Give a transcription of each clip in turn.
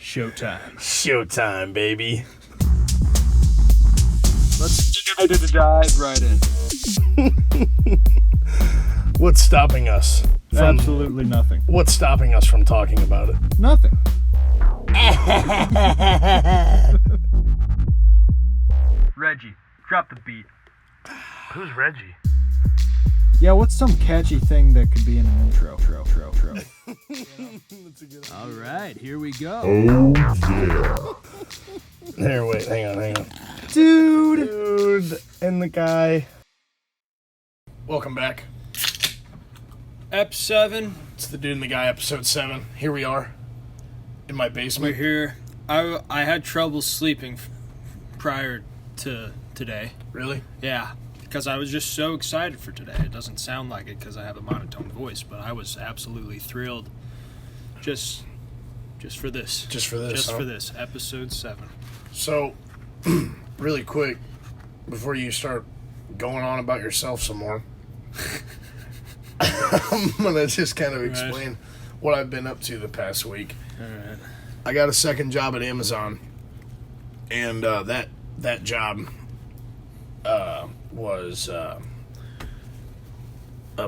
Showtime. Showtime, baby. Let's dive right in. What's stopping us? Absolutely nothing. What's stopping us from talking about it? Nothing. Reggie, drop the beat. Who's Reggie? Yeah, what's some catchy thing that could be in an intro? All right, here we go. Here, wait, hang on. Dude. And the guy. Welcome back. Ep 7. It's the Dude and the Guy, episode 7. Here we are. In my We're basement. here. I had trouble sleeping prior to today. Really? Yeah, because I was just so excited for today. It doesn't sound like it because I have a monotone voice, but I was absolutely thrilled just for this. Just for this, Just huh? for this, episode 7. So, really quick, before you start going on about yourself some more, I'm going to just kind of explain what I've been up to the past week. All right. I got a second job at Amazon, and that job was a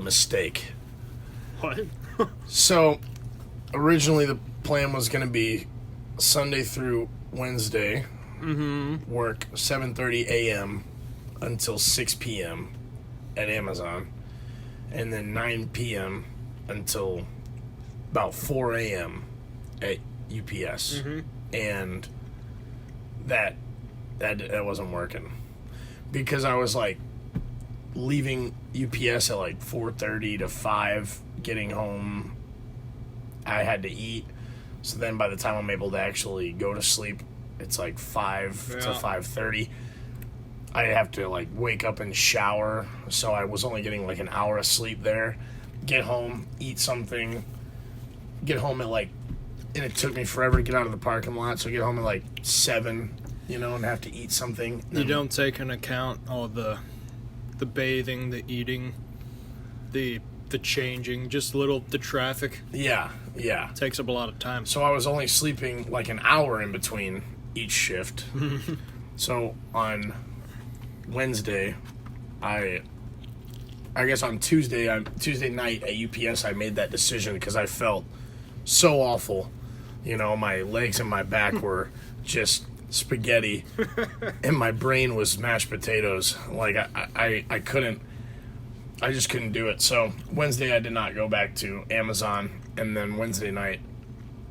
mistake. What? So, originally the plan was going to be Sunday through Wednesday, work 7:30 a.m. until 6 p.m. at Amazon, and then 9 p.m. until about 4 a.m. at UPS. And that wasn't working because I was like leaving UPS at like 4:30 to 5, getting home. I had to eat, so then by the time I'm able to actually go to sleep, it's like 5 to 5:30. I have to like wake up and shower, so I was only getting like an hour of sleep there. Get home, eat something, get home at like, and it took me forever to get out of the parking lot, so I get home at like 7, and have to eat something. You don't take into account all the bathing, the eating, the changing, just the traffic. Yeah. Takes up a lot of time. So I was only sleeping like an hour in between each shift. So on Wednesday, I guess on Tuesday night at UPS, I made that decision because I felt so awful. My legs and my back were just spaghetti, and my brain was mashed potatoes. Like I just couldn't do it. So Wednesday I did not go back to Amazon, and then Wednesday night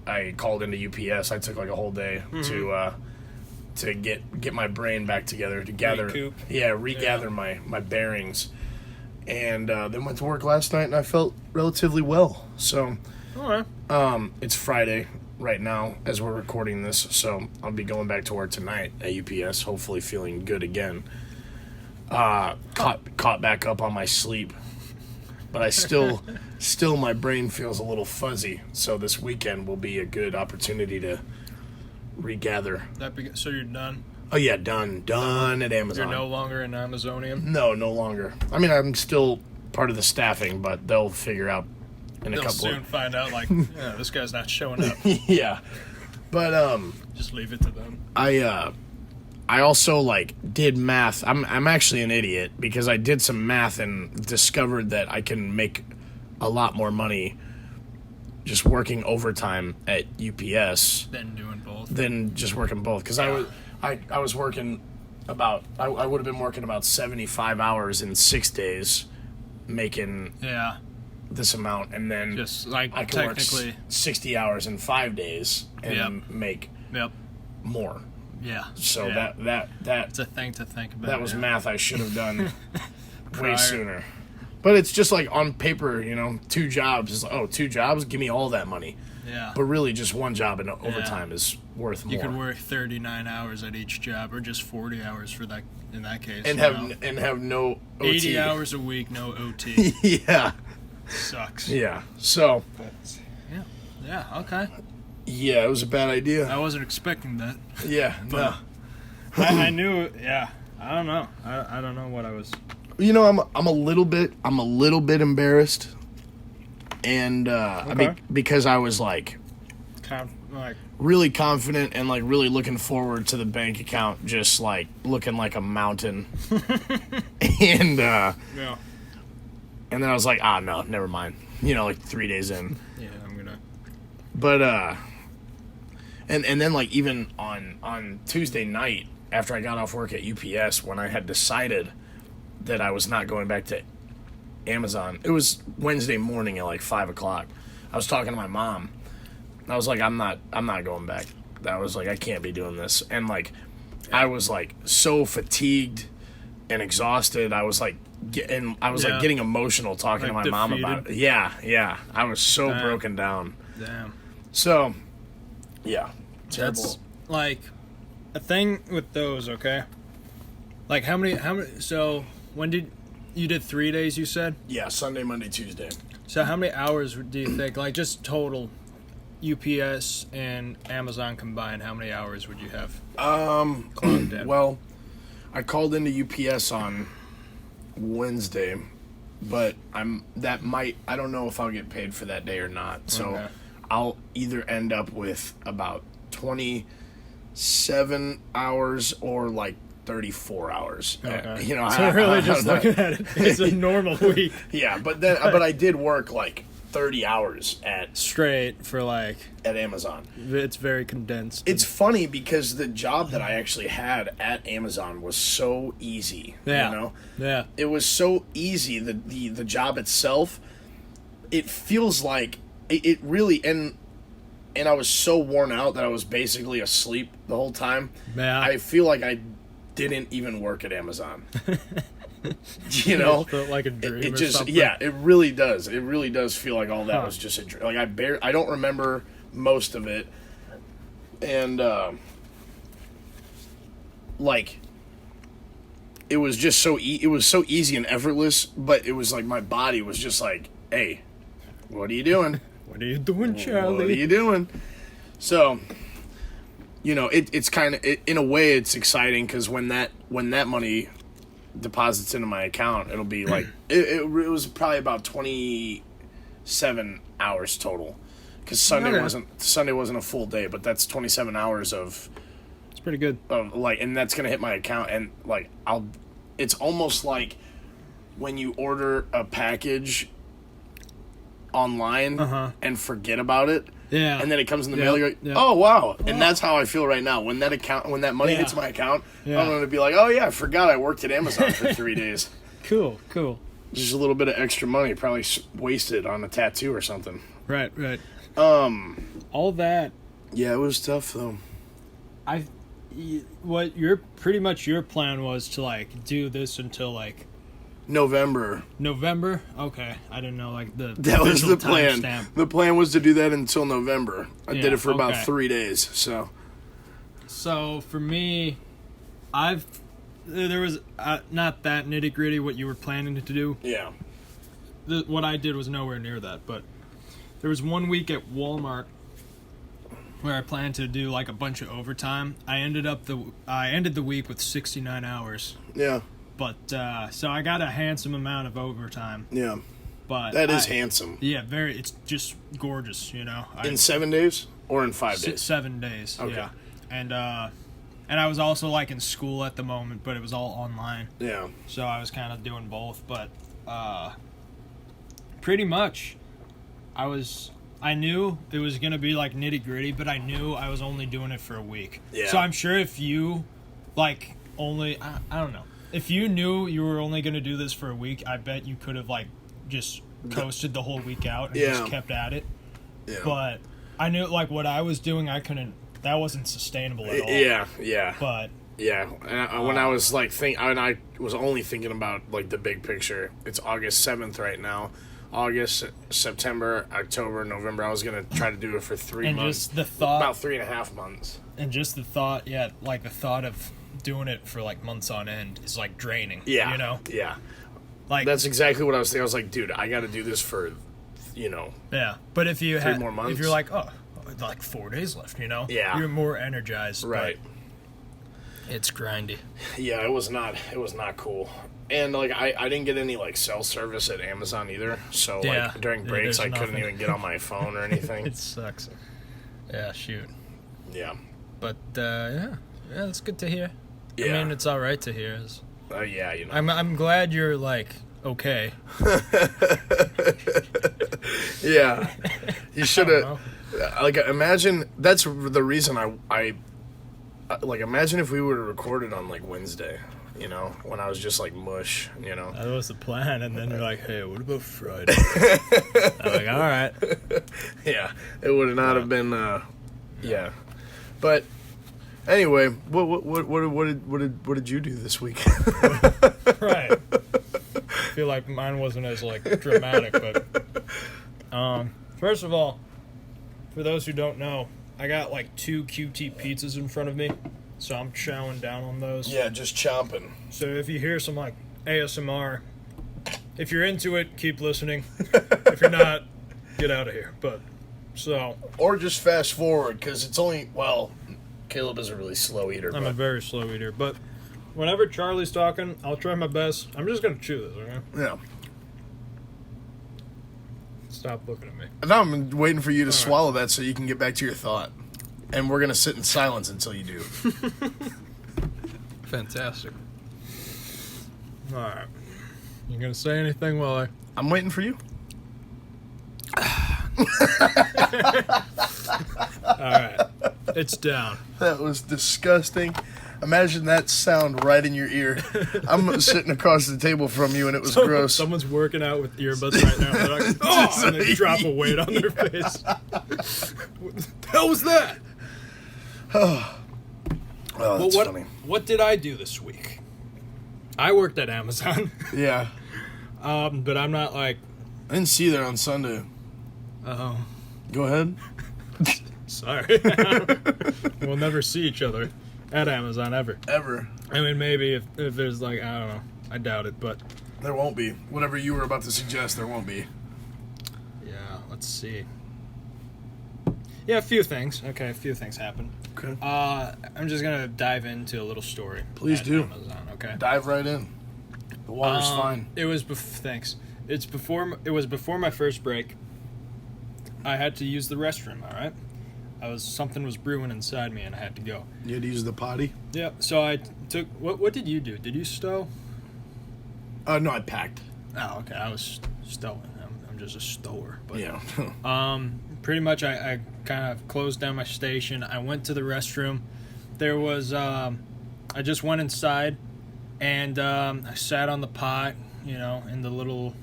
I called into UPS. I took like a whole day to get my brain back together, to regather my bearings, and then went to work last night, and I felt relatively well. So, All right. it's Friday right now as we're recording this, so I'll be going back to work tonight at UPS, hopefully feeling good again. Caught back up on my sleep, but I still my brain feels a little fuzzy, so this weekend will be a good opportunity to regather. So you're done? Oh yeah, done at Amazon. You're no longer an Amazonian? No longer. I mean, I'm still part of the staffing, but they'll figure out in a They'll couple soon find out, like, yeah, this guy's not showing up. Yeah. But Just leave it to them. I also like did math. I'm actually an idiot because I did some math and discovered that I can make a lot more money just working overtime at UPS Then doing both. than just working both. Because I was working about, I would have been working about 75 hours in 6 days, making this amount, and then Just like I can technically. work 60 hours in 5 days and make more. Yeah. So that It's a thing to think about. that was math I should have done way Prior. sooner. But it's just like on paper, 2 jobs is 2 jobs, give me all that money. Yeah. But really, just one job in overtime is worth more. You could work 39 hours at each job, or just 40 hours for that. In that case, and have no OT. 80 hours a week, no OT. Yeah. Sucks. Yeah. So. Yeah. Okay. Yeah, it was a bad idea. I wasn't expecting that. Yeah. No. I knew it. Yeah. I don't know. I don't know what I was. I'm a little bit embarrassed, and Okay. because I was like, Kind of like really confident and like really looking forward to the bank account just like looking like a mountain. And Yeah. and then I was like, no, never mind. You know, like 3 days in. Yeah, I'm gonna. But and then like even on Tuesday night after I got off work at UPS, when I had decided that I was not going back to Amazon, it was Wednesday morning at like 5:00. I was talking to my mom. I was like, I'm not going back. I was like, I can't be doing this. And like, I was like so fatigued and exhausted. I was like getting emotional talking Like to my mom defeated. about it. Yeah. I was so broken down. Damn. So, yeah, terrible. That's like a thing with those. Okay. Like how many? So when did you did 3 days? You said. Yeah, Sunday, Monday, Tuesday. So how many hours do you think? Like just total. UPS and Amazon combined, how many hours would you have? Clocked in? Well, I called into UPS on Wednesday, but I don't know if I'll get paid for that day or not. So Okay. I'll either end up with about 27 hours or like 34 hours. Okay. You know, So really just looking at it, it's a normal week. Yeah, but I did work like 30 hours Straight for like, at Amazon. it's very condensed. It's funny because the job that I actually had at Amazon was so easy. Yeah. You know? Yeah. It was so easy. The job itself, it feels like it really, and I was so worn out that I was basically asleep the whole time. Yeah. I feel like I didn't even work at Amazon. You know? It felt like a dream It or just, something. yeah, it really does. It really does feel like all that Huh. was just a dream. Like I don't remember most of it, and like it was just it was so easy and effortless. But it was like my body was just like, "Hey, what are you doing? What are you doing, Charlie? What are you doing?" So, you know, it's kind of in a way it's exciting because when that money deposits into my account, it'll be like it was probably about 27 hours total because Sunday Okay. wasn't a full day, but that's 27 hours of It's pretty good. like, and that's gonna hit my account, and like it's almost like when you order a package online and forget about it. Yeah. And then it comes in the Yeah, mail. You're like, yeah. oh wow! And that's how I feel right now. When that money Yeah. hits my account, Yeah. I'm going to be like, oh yeah, I forgot I worked at Amazon for 3 days. Cool. Just a little bit of extra money, probably wasted on a tattoo or something. Right. All that. Yeah, it was tough though. What pretty much your plan was to like do this until like November. November? Okay. I didn't know like the That was official the plan. timestamp. The plan was to do that until November. I did Yeah, it for about okay. 3 days. So for me, there was not that nitty gritty what you were planning to do. Yeah. What I did was nowhere near that, but there was 1 week at Walmart where I planned to do like a bunch of overtime. I ended the week with 69 hours. Yeah. But so I got a handsome amount of overtime. Yeah. But That is handsome. Yeah, it's just gorgeous, you know. In 7 days or in 5 days? 7 days. Okay. Yeah. And I was also like in school at the moment, but it was all online. Yeah. So I was kind of doing both, but pretty much I knew it was going to be like nitty gritty, but I knew I was only doing it for a week. Yeah. So I'm sure if you like only, I don't know, if you knew you were only going to do this for a week, I bet you could have like just coasted the whole week out and just kept at it. Yeah. But I knew like what I was doing, that wasn't sustainable at all. Yeah. But yeah, and when I was like I was only thinking about like the big picture. It's August 7th right now. August, September, October, November. I was gonna try to do it for 3 and months. just the thought, About 3.5 months. and just the thought, yeah, like the thought of doing it for like months on end is like draining. Yeah. You know? Yeah. Like That's exactly what I was thinking. I was like, dude, I got to do this for, yeah. But if you 3 more months. if you're like, oh, like 4 days left, you know? Yeah. You're more energized. but right. It's grindy. Yeah, it was not cool. And like I didn't get any like cell service at Amazon either. So Yeah. like during Yeah, breaks there's I couldn't nothing. even get on my phone or anything. It sucks. Yeah, shoot. Yeah. But yeah, that's good to hear. Yeah. I mean, it's all right to hear. Yeah, you know. I'm glad you're like okay. Yeah. You should have. Like, imagine that's the reason I like. Imagine if we would have recorded on like Wednesday. You know, when I was just like mush. You know. That was the plan, and then you're like, "Hey, what about Friday?" I'm like, "All right." Yeah, it would not have been. Yeah, but anyway, what did you do this week? Right. I feel like mine wasn't as like dramatic, but first of all, for those who don't know, I got like 2 QT pizzas in front of me, so I'm chowing down on those. Yeah, just chomping. So if you hear some like ASMR, if you're into it, keep listening. If you're not, get out of here. But so, or just fast forward because it's only Caleb is a really slow eater. I'm a very slow eater, but whenever Charlie's talking, I'll try my best. I'm just gonna chew this, okay? Yeah. Stop looking at me. Now I'm waiting for you to swallow that so you can get back to your thought. And we're going to sit in silence until you do. Fantastic. All right. You going to say anything while I'm waiting for you. All right. It's down. That was disgusting. Imagine that sound right in your ear. I'm sitting across the table from you, and it was gross. Someone's working out with earbuds right now. They're like, oh, and they drop a weight on their face. What the hell was that? Oh, that's funny. What did I do this week? I worked at Amazon. Yeah. But I'm not like... I didn't see you there on Sunday. Oh. Go ahead. Sorry. We'll never see each other at Amazon ever. Ever. I mean, maybe if there's like, I don't know. I doubt it, but... There won't be. Whatever you were about to suggest, there won't be. Yeah, let's see. Yeah, a few things. Okay, a few things happened. Okay. I'm just gonna dive into a little story. Please do. Amazon, okay. Dive right in. The water's fine. It was thanks. It was before my first break. I had to use the restroom. All right. Something was brewing inside me, and I had to go. You had to use the potty? Yeah. So I took. What did you do? Did you stow? No, I packed. Oh, okay. I was stowing. I'm just a stower. But, yeah. Pretty much, I kind of closed down my station. I went to the restroom. There was, I just went inside, and I sat on the pot, in the little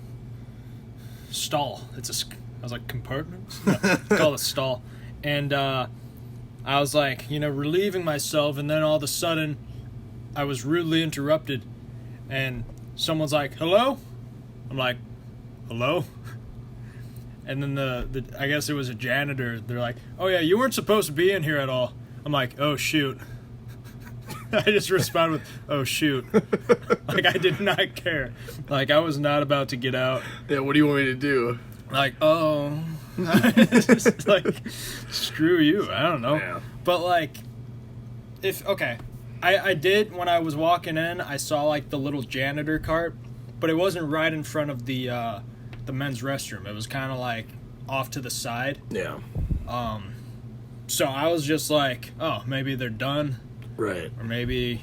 stall. I was like, compartments? No, it's called a stall. And I was like, relieving myself, and then all of a sudden, I was rudely interrupted, and someone's like, hello? I'm like, hello? And then I guess it was a janitor. They're like, oh yeah, you weren't supposed to be in here at all. I'm like, oh shoot. I just responded with, oh shoot. Like, I did not care. Like, I was not about to get out. Yeah, what do you want me to do? Like, oh. Just like, screw you. I don't know. Yeah. But like, I did, when I was walking in, I saw like the little janitor cart, but it wasn't right in front of the men's restroom. It was kind of like off to the side. Yeah. So I was just like, oh, maybe they're done. Right. Or maybe,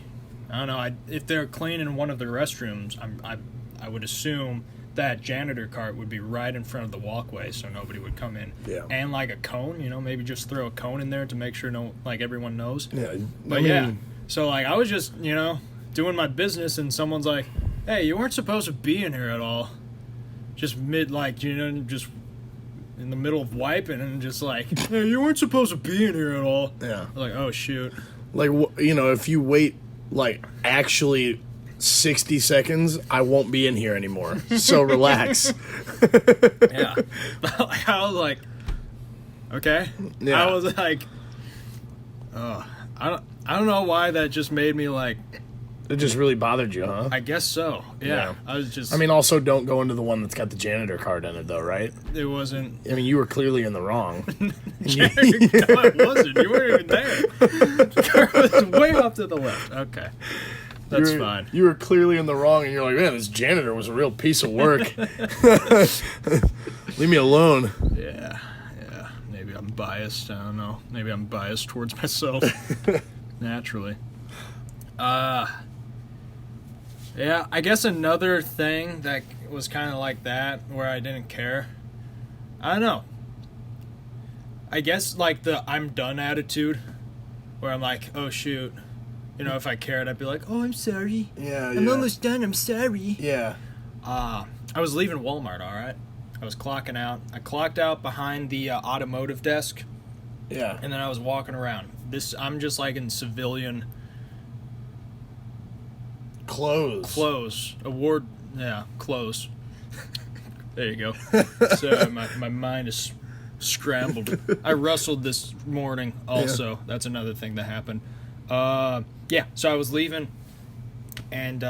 I don't know, if they're cleaning one of the restrooms, I would assume that janitor cart would be right in front of the walkway so nobody would come in. Yeah. And like a cone, maybe just throw a cone in there to make sure everyone knows. Yeah. But yeah, so like I was just, doing my business, and someone's like, hey, you weren't supposed to be in here at all. Just mid, just in the middle of wiping, and just like, hey, you weren't supposed to be in here at all. Yeah. I was like, oh shoot. Like, if you wait, like, actually 60 seconds, I won't be in here anymore. So relax. Yeah. I was like, okay. Yeah. I was like, I don't know why that just made me like. It just really bothered you, huh? I guess so. Yeah. I was just. I mean, also don't go into the one that's got the janitor card in it, though, right? It wasn't. I mean, you were clearly in the wrong. No, it wasn't. You weren't even there. It was way off to the left. Okay. That's fine. You were clearly in the wrong, and you're like, man, this janitor was a real piece of work. Leave me alone. Yeah. Maybe I'm biased. I don't know. Maybe I'm biased towards myself naturally. Yeah, I guess another thing that was kind of like that, where I didn't care. I don't know. I guess like the I'm done attitude, where I'm like, oh shoot, you know, if I cared, I'd be like, oh, I'm sorry. Yeah, I'm almost done. I'm sorry. Yeah. I was leaving Walmart. All right. I was clocking out. I clocked out behind the automotive desk. Yeah. And then I was walking around. I'm just like in civilian clothes. Award. Yeah, clothes. There you go. So my mind is scrambled. I rustled this morning also. Yeah. That's another thing that happened. Yeah, so I was leaving, and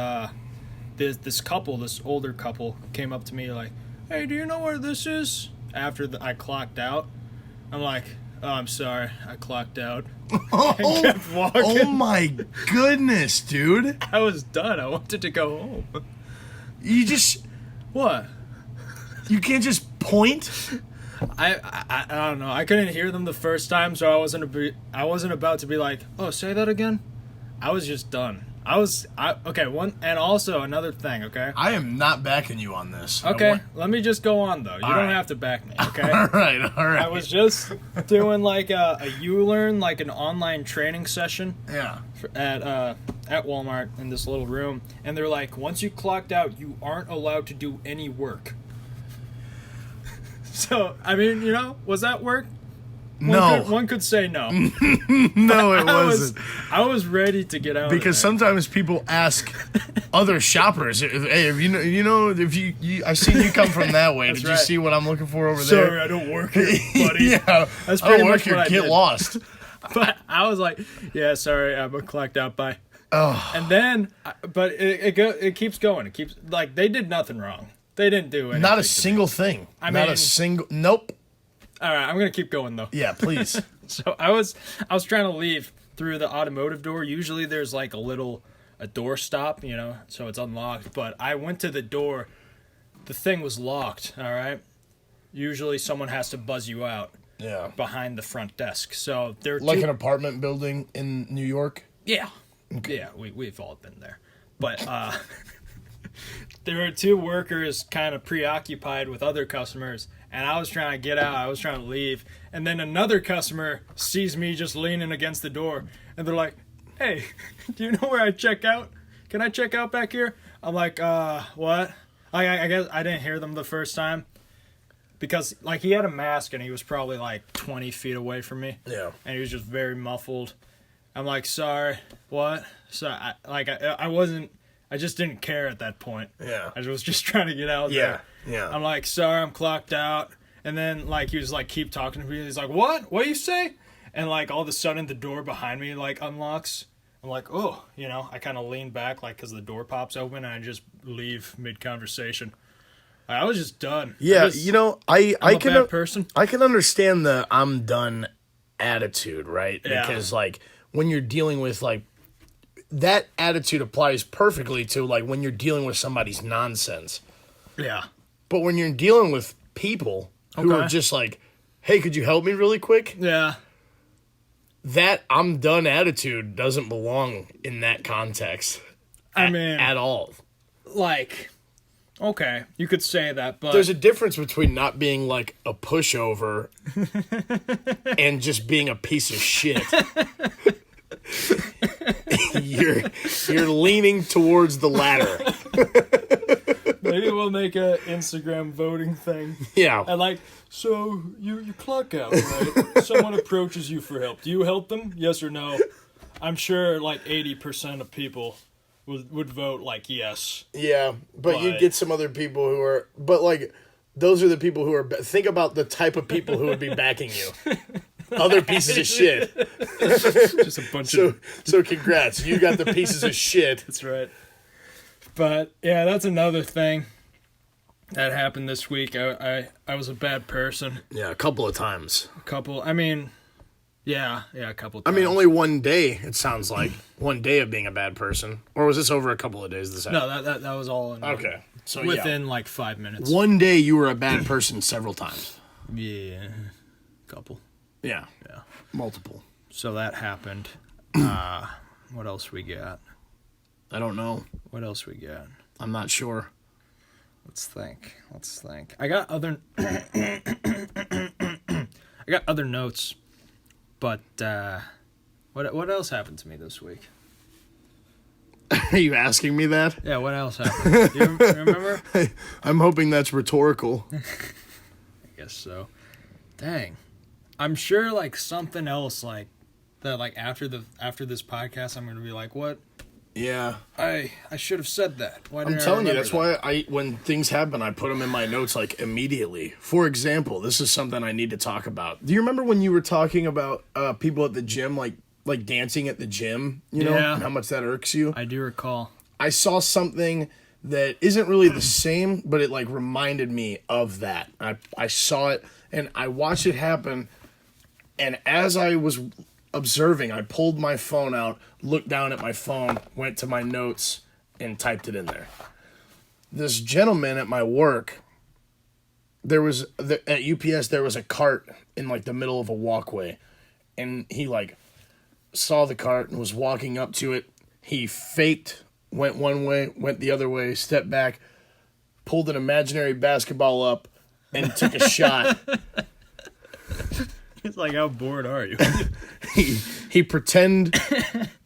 this older couple came up to me like, hey, do you know where this is? After I clocked out. I'm like, oh, I'm sorry, I clocked out. And kept walking. Oh my goodness, dude. I was done. I wanted to go home. You just... What? You can't just point? I don't know. I couldn't hear them the first time, so I wasn't about to be like, oh, say that again? I was just done. Okay, and also another thing, okay? I am not backing you on this. Okay, let me just go on, though. You don't have to back me, okay? All right. I was just doing, like, a U-Learn, like an online training session. Yeah. At Walmart in this little room. And they're like, once you clocked out, you aren't allowed to do any work. So, I mean, you know, was that work? One could say no. No, it wasn't. I was ready to get out. Because sometimes people ask other shoppers, "Hey, if I've seen you come from that way. Did you see what I'm looking for over there?" Sorry, I don't work here, buddy. Yeah, that's pretty much what I Get did. lost. But I was like, "Yeah, sorry, I'm clocked out. Bye." Oh. And then, but it keeps going. It keeps like they did nothing wrong. They didn't do anything. Not a single thing. Not a single. Nope. All right, I'm gonna keep going though. Yeah, please. So I was trying to leave through the automotive door. Usually there's like a door stop, you know, so it's unlocked. But I went to the door. The thing was locked. All right. Usually someone has to buzz you out. Yeah. Behind the front desk. So they're like an apartment building in New York. Yeah. Okay. Yeah, we've all been there. But there were two workers kind of preoccupied with other customers, and I was trying to get out. I was trying to leave, and then another customer sees me just leaning against the door, and they're like, "Hey, do you know where I check out? Can I check out back here?" I'm like, what? I guess I didn't hear them the first time because like he had a mask and he was probably like 20 feet away from me. Yeah. And he was just very muffled. I'm like, sorry, what? So I wasn't. I just didn't care at that point. Yeah. I was just trying to get out there. Yeah. I'm like, sorry, I'm clocked out. And then, like, he was, like, keep talking to me. He's like, what? What do you say? And, like, all of a sudden, the door behind me, like, unlocks. I'm like, oh, you know, I kind of lean back, like, because the door pops open, and I just leave mid-conversation. I was just done. Yeah, you know, I'm a bad person. I can understand the I'm done attitude, right? Yeah. Because, like, when you're dealing with, like, that attitude applies perfectly to, like, when you're dealing with somebody's nonsense. Yeah. But when you're dealing with people who are just like, hey, could you help me really quick? Yeah. That I'm done attitude doesn't belong in that context. At all. Like, okay, you could say that, but there's a difference between not being like a pushover and just being a piece of shit. You're leaning towards the latter. Maybe we'll make a Instagram voting thing. Yeah. And like, so you clock out, right? Someone approaches you for help. Do you help them? Yes or no? I'm sure like 80% of people would vote like yes. Yeah, but you get some other people who are, but like, those are the people who are, think about the type of people who would be backing you. Other pieces of shit. Just a bunch of... So congrats. You got the pieces of shit. That's right. But, yeah, that's another thing that happened this week. I was a bad person. Yeah, a couple of times. A couple of times. I mean, only one day, it sounds like. One day of being a bad person. Or was this over a couple of days? No, that was all in okay. So within like 5 minutes. One day you were a bad person several times. Yeah, couple. Yeah. Yeah. Multiple. So that happened. What else we got? I don't know. What else we got? I'm not sure. Let's think. I got other notes, but what else happened to me this week? Are you asking me that? Yeah, what else happened? Do you remember? I'm hoping that's rhetorical. I guess so. Dang. I'm sure like something else like that like after this podcast I'm going to be like, "What? Yeah. I should have said that." Why didn't I'm telling you, remember that's that? why when things happen, I put them in my notes like immediately. For example, this is something I need to talk about. Do you remember when you were talking about people at the gym, like dancing at the gym, you know, Yeah. and how much that irks you? I do recall. I saw something that isn't really the same, but it like reminded me of that. I saw it and I watched it happen, and as I was observing, I pulled my phone out, looked down at my phone, went to my notes, and typed it in there. This gentleman at my work, at UPS there was a cart in like the middle of a walkway, and he like saw the cart and was walking up to it. He faked, went one way, went the other way, stepped back, pulled an imaginary basketball up, and took a shot. It's like, how bored are you? He pretend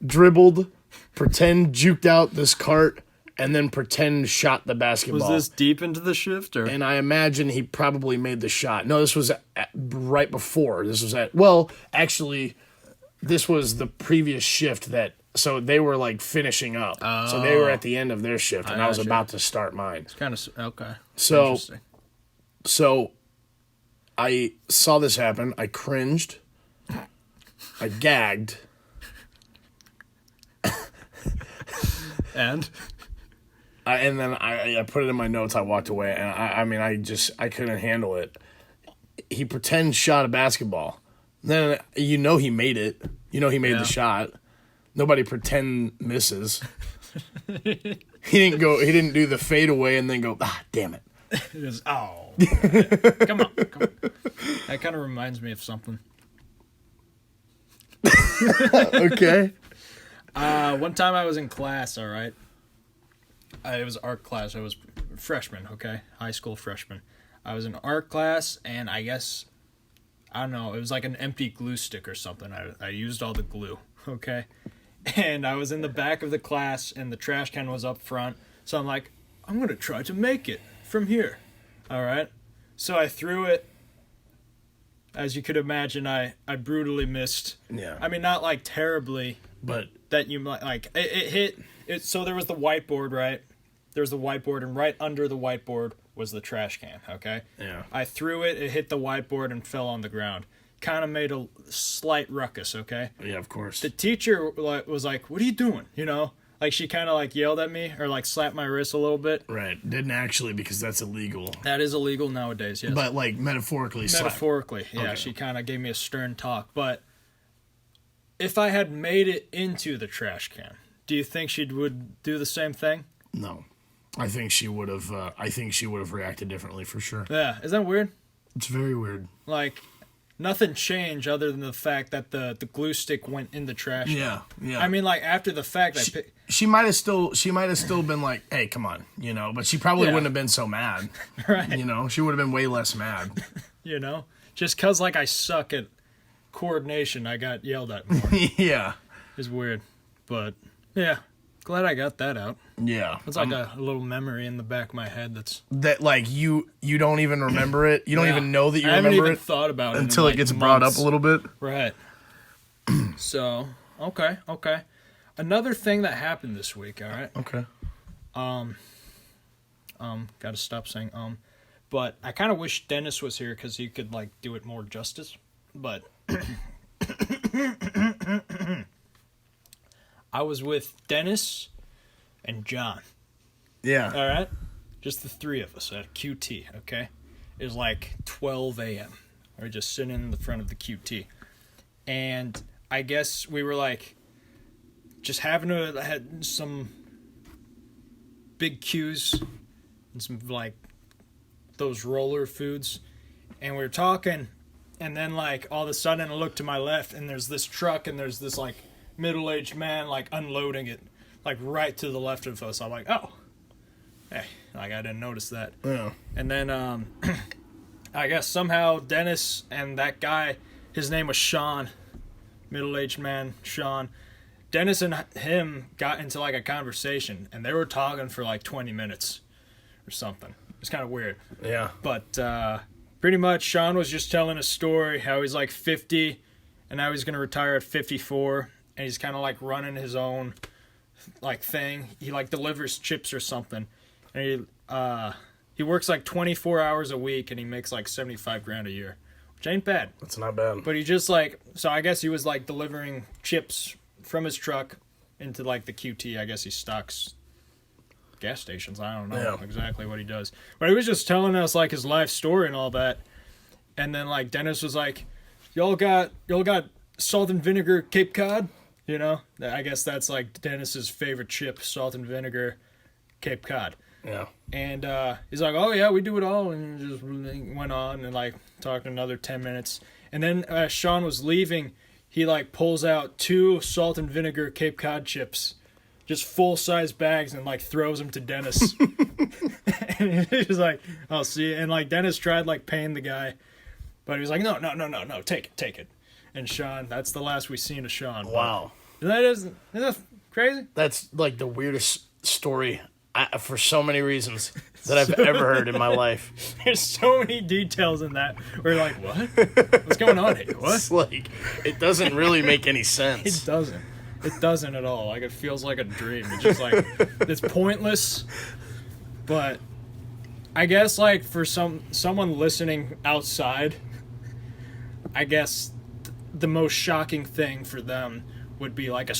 dribbled, pretend juked out this cart, and then pretend shot the basketball. Was this deep into the shift or? And I imagine he probably made the shot. No, this was right before. This was actually, this was the previous shift so they were like finishing up. Oh. So they were at the end of their shift, and I was about to start mine. It's kind of okay. So I saw this happen. I cringed. I gagged. And then I put it in my notes. I walked away, and I couldn't handle it. He pretends shot a basketball. Then he made it. He made the shot. Nobody pretend misses. He didn't do the fade away and then go, damn it. Just, oh. Come on. That kind of reminds me of something. Okay. One time I was in class, all right? It was art class. I was freshman, okay? High school freshman. I was in art class, and I guess, I don't know, it was like an empty glue stick or something. I used all the glue, okay? And I was in the back of the class, and the trash can was up front. So I'm like, I'm going to try to make it from here, all right? So I threw it. As you could imagine, I brutally missed. Yeah. I mean, not like terribly, But that you might like it hit it. So there was the whiteboard, right? There was the whiteboard, and right under the whiteboard was the trash can. Okay. Yeah. I threw it. It hit the whiteboard and fell on the ground. Kind of made a slight ruckus. Okay. Yeah, of course. The teacher was like, "What are you doing?" Like she kind of like yelled at me or like slapped my wrist a little bit. Right. Didn't actually, because that's illegal. That is illegal nowadays. Yes. But like metaphorically. Metaphorically, yeah. Okay. She kind of gave me a stern talk. But if I had made it into the trash can, do you think she would do the same thing? No, I think she would have. Reacted differently for sure. Yeah, isn't that weird? It's very weird. Like, nothing changed other than the fact that the glue stick went in the trash. Yeah, yeah. I mean, like after the fact, she might have still been like, "Hey, come on," but she probably wouldn't have been so mad. Right. She would have been way less mad. Just because like I suck at coordination, I got yelled at more. Yeah, it's weird, but yeah, glad I got that out. Yeah, it's like a little memory in the back of my head that like you don't even remember it. You don't even know that you remember it. I haven't even thought about it until it gets brought up a little bit. Right. So okay. Another thing that happened this week. All right. Okay. Got to stop saying but I kind of wish Dennis was here because he could like do it more justice. But I was with Dennis and John. Yeah. All right? Just the three of us at QT, okay? It was like 12 a.m. We were just sitting in the front of the QT. And I guess we were like just had some big Qs and some like those roller foods. And we were talking, And then, like, all of a sudden I look to my left, and there's this truck, and there's this, like, middle-aged man, like, unloading it, like, right to the left of us. I'm like, oh. Hey, like, I didn't notice that. Yeah. And then, I guess somehow Dennis and that guy, his name was Sean, middle-aged man, Sean. Dennis and him got into, like, a conversation, and they were talking for, like, 20 minutes or something. It's kind of weird. Yeah. But, pretty much, Sean was just telling a story, how he's, like, 50, and now he's going to retire at 54, and he's kind of, like, running his own, like, thing. He, like, delivers chips or something, and he works, like, 24 hours a week, and he makes, like, 75 grand a year, which ain't bad. That's not bad. But he just, like, so I guess he was, like, delivering chips from his truck into, like, the QT. I guess he stocks gas stations. I don't know exactly what he does. But he was just telling us, like, his life story and all that. And then, like, Dennis was like, y'all got salt and vinegar Cape Cod? You know? I guess that's, like, Dennis's favorite chip, salt and vinegar Cape Cod. Yeah. And he's like, oh, yeah, we do it all. And just went on and, like, talked another 10 minutes. And then as Sean was leaving, he, like, pulls out 2 salt and vinegar Cape Cod chips, just full-size bags, and, like, throws them to Dennis. And he's like, I'll see you. And, like, Dennis tried, like, paying the guy. But he was like, no, take it. And Sean, that's the last we've seen of Sean. Wow. Isn't that crazy? That's, like, the weirdest story for so many reasons that I've ever heard in my life. There's so many details in that. We're like, what? What's going on here? What? It's like, it doesn't really make any sense. It doesn't. It doesn't at all. Like, it feels like a dream. It's just like, it's pointless. But I guess, like, for someone listening outside, I guess the most shocking thing for them would be, like,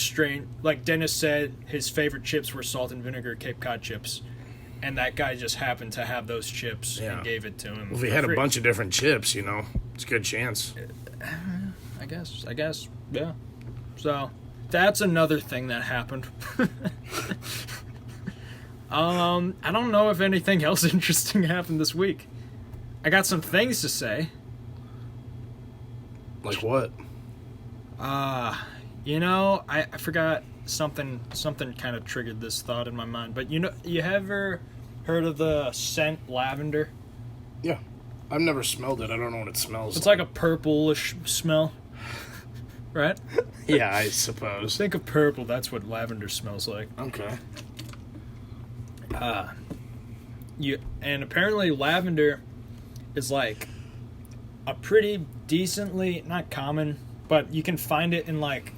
like Dennis said, his favorite chips were salt and vinegar Cape Cod chips. And that guy just happened to have those chips and gave it to him. Well, if he had a bunch of different chips, you know, it's a good chance. I guess, yeah. So, that's another thing that happened. I don't know if anything else interesting happened this week. I got some things to say. Like what? You know, I forgot something kind of triggered this thought in my mind. But you know, you ever heard of the scent lavender? Yeah. I've never smelled it. I don't know what it smells It's like a purplish smell. Right? Yeah, I suppose. Think of purple, that's what lavender smells like. Okay. And apparently lavender is like a pretty decently, not common, but you can find it in like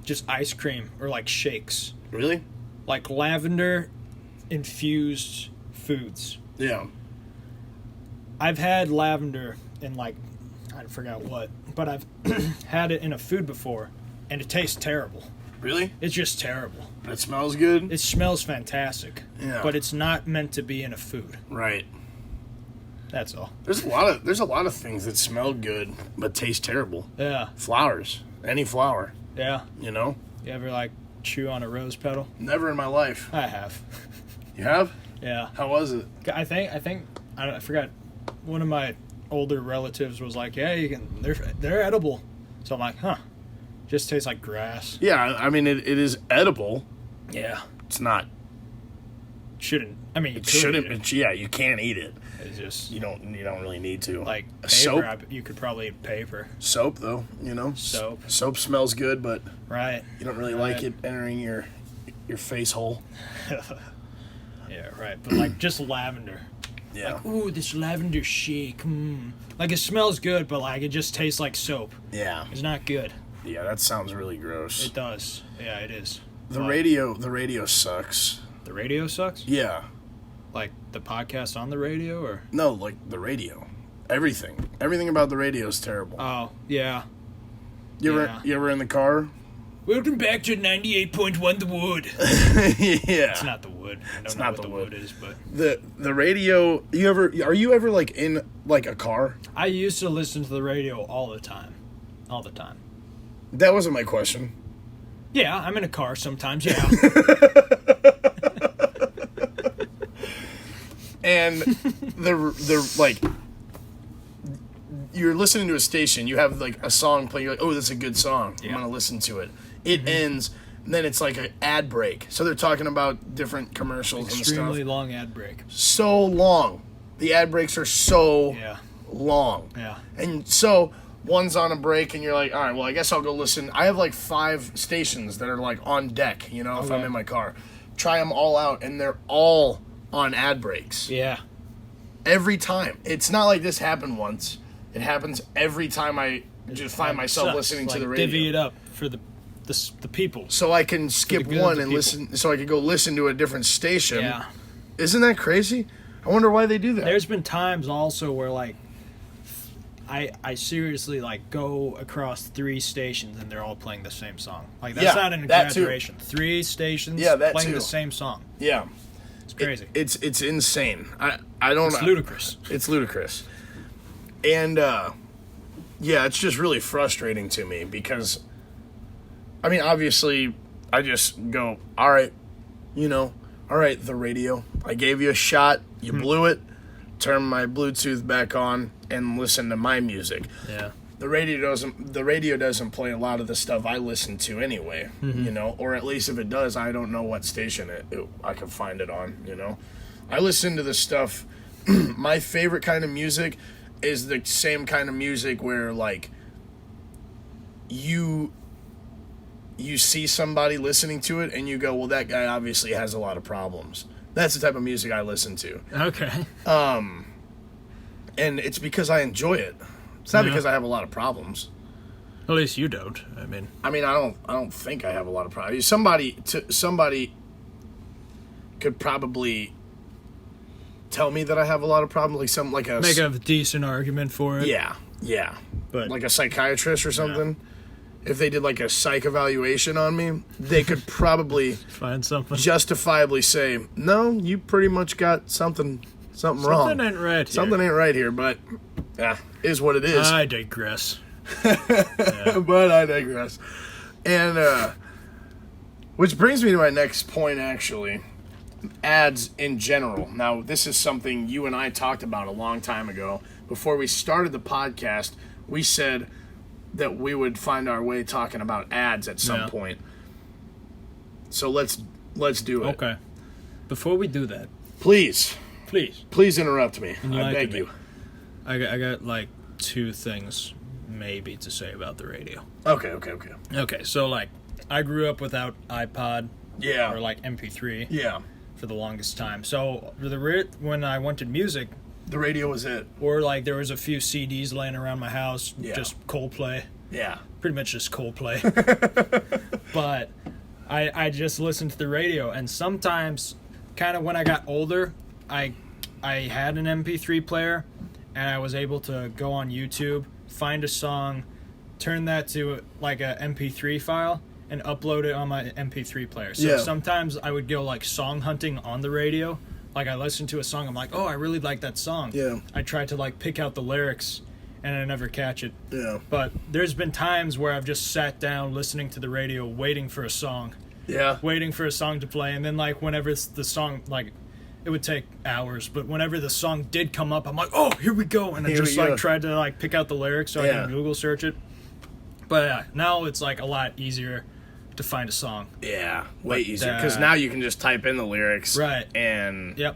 just ice cream or like shakes. Really? Like lavender infused foods. Yeah. I've had lavender in like, I forgot what, but I've had it in a food before and it tastes terrible. Really? It's just terrible. It smells good? It smells fantastic. Yeah. But it's not meant to be in a food. Right. That's all. There's a lot of things that smell good but taste terrible. Yeah. Flowers. Any flower. Yeah. You know? You ever like chew on a rose petal? Never in my life. I have. You have? Yeah. How was it? I forgot. One of my older relatives was like, "Yeah, you can. They're edible." So I'm like, "Huh." Just tastes like grass. Yeah, I mean it is edible. Yeah. It's not. Shouldn't. I mean, It shouldn't. Yeah, you can't eat it. It's just You don't really need to. like paper. soap. You could probably eat paper. Soap though, you know. Soap. Soap smells good, but Right. you don't really like it entering your face hole. Yeah. Right. But like just lavender. Yeah. Like, ooh, this lavender shake. Like it smells good, but like it just tastes like soap. Yeah. It's not good. Yeah, that sounds really gross. It does. Yeah, it is. The radio sucks. The radio sucks? Yeah. Like the podcast on the radio or? No, like the radio. Everything about the radio is terrible. Oh, yeah. You ever in the car? Welcome back to 98.1 The Wood. Yeah. It's not The Wood. I don't It's know not what The The Wood. Wood is, but The radio, are you ever like in like a car? I used to listen to the radio all the time. All the time. That wasn't my question. Yeah, I'm in a car sometimes, yeah. And the like you're listening to a station, you have like a song playing, you're like, oh, that's a good song. I'm gonna listen to it. It ends, and then it's like an ad break. So they're talking about different commercials and stuff. Extremely long ad break. So long. The ad breaks are so long. Yeah. And so one's on a break, and you're like, all right, well, I guess I'll go listen. I have like 5 stations that are like on deck, you know, if I'm in my car. Try them all out, and they're all on ad breaks. Yeah. Every time. It's not like this happened once. It happens every time I just find myself listening to the radio. Divvy it up for the people. So I can skip one and listen, so I could go listen to a different station. Yeah. Isn't that crazy? I wonder why they do that. There's been times also where, like, I seriously, like, go across 3 stations and they're all playing the same song. Like, that's not an exaggeration. 3 stations playing the same song. Yeah. It's crazy. It's insane. I don't know. It's ludicrous. It's ludicrous. And, yeah, it's just really frustrating to me because, I mean, obviously, I just go, all right, all right, the radio. I gave you a shot. You blew it. Turn my Bluetooth back on and listen to my music. Yeah. The radio doesn't play a lot of the stuff I listen to anyway, or at least if it does, I don't know what station I can find it on, I listen to the stuff. My favorite kind of music is the same kind of music where, like, you see somebody listening to it and you go, well, that guy obviously has a lot of problems. That's the type of music I listen to. Okay. And it's because I enjoy it. It's not because I have a lot of problems. At least you don't. I mean, I don't think I have a lot of problems. Somebody could probably tell me that I have a lot of problems, make a decent argument for it. Yeah. But like a psychiatrist or something. Yeah. If they did like a psych evaluation on me, they could probably find something justifiably say, "No, you pretty much got something wrong. Something ain't right here. Something ain't right here." But is what it is. I digress. But I digress. And which brings me to my next point, actually. Ads in general. Now, this is something you and I talked about a long time ago. Before we started the podcast, we said that we would find our way talking about ads at some point. So let's do it. Okay. Before we do that, please interrupt me. I beg you. I got like 2 things maybe to say about the radio. Okay. So, like, I grew up without iPod. Yeah. Or like MP3. Yeah. For the longest time. So when I wanted music, the radio was it. Or like there was a few CDs laying around my house, just Coldplay. Yeah. Pretty much just Coldplay. But I just listened to the radio, and sometimes, kind of when I got older, I had an MP3 player, and I was able to go on YouTube, find a song, turn that to like a MP3 file, and upload it on my MP3 player. So sometimes I would go like song hunting on the radio. Like I listened to a song, I'm like, oh, I really like that song. Yeah. I tried to like pick out the lyrics, and I never catch it. Yeah. But there's been times where I've just sat down listening to the radio, waiting for a song. Yeah. Waiting for a song to play, and then like whenever it's the song, like it would take hours, but whenever the song did come up, I'm like, oh, here we go, and I just like tried to like pick out the lyrics so I can Google search it. But now it's like a lot easier to find a song. Yeah, way easier, because now you can just type in the lyrics. Right. And yep,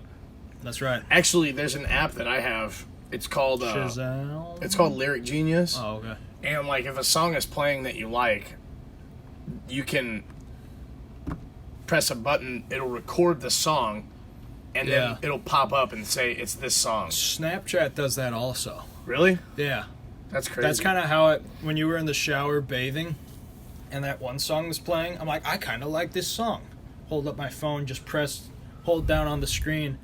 that's right. Actually, there's an app that I have. It's called Shazam. It's called Lyric Genius. Oh, okay. And like, if a song is playing that you like, you can press a button. It'll record the song, and then it'll pop up and say it's this song. Snapchat does that also. Really? Yeah. That's crazy. That's kind of how when you were in the shower bathing, and that one song was playing, I'm like, I kind of like this song. Hold up my phone, just hold down on the screen.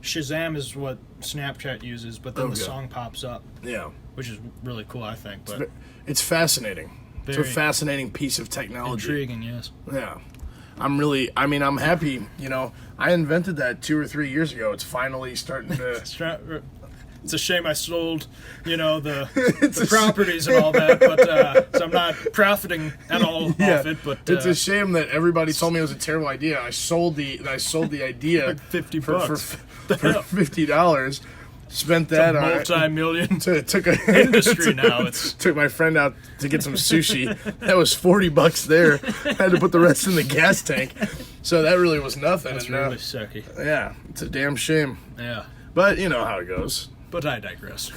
Shazam is what Snapchat uses, but then the song pops up. Yeah. Which is really cool, I think. But it's fascinating. It's a fascinating piece of technology. Intriguing, yes. Yeah. I'm happy, I invented that 2 or 3 years ago. It's finally starting to... It's a shame I sold, the properties and all that, but so I'm not profiting at all off it. But it's a shame that everybody told me it was a terrible idea. I sold the idea like $50 for $50, Spent that on multi-million took a industry now. It's took my friend out to get some sushi. That was $40 there. Had to put the rest in the gas tank. So that really was nothing. that's and, really sucky. yeah, it's a damn shame. Yeah, But you know how it goes. but I digress.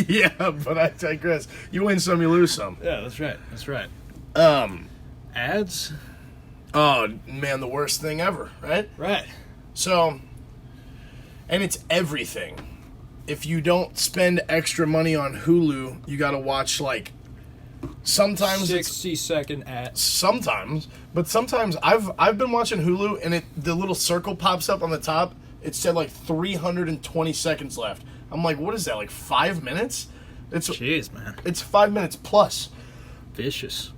Yeah, but I digress. You win some, you lose some. Yeah, that's right. That's right. Ads. Oh man, the worst thing ever, right? Right. So, and it's everything. If you don't spend extra money on Hulu, you got to watch like sometimes 60-second ads. Sometimes, but sometimes I've been watching Hulu and the little circle pops up on the top. It said like 320 seconds left. I'm like, what is that? Like 5 minutes? Jeez, man. It's 5 minutes plus. Vicious.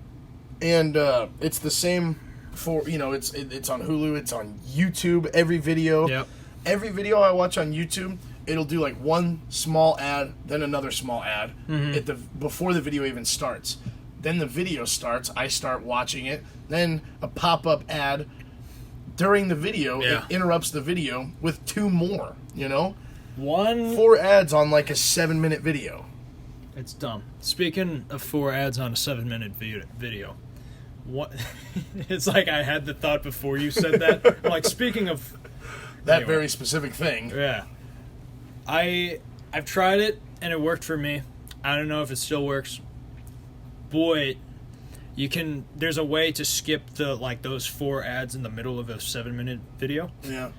And it's the same for it's on Hulu. It's on YouTube. Every video. Yep. Every video I watch on YouTube, it'll do like one small ad, then another small ad before the video even starts. Then the video starts, I start watching it, then a pop-up ad during the video, It interrupts the video with 2 more, 4 ads on like a 7-minute video. It's dumb. Speaking of 4 ads on a 7-minute video, what? It's like I had the thought before you said that. I'm like, speaking of that very specific thing. Yeah. I've tried it and it worked for me. I don't know if it still works. Boy, there's a way to skip those 4 ads in the middle of a 7-minute video. Yeah.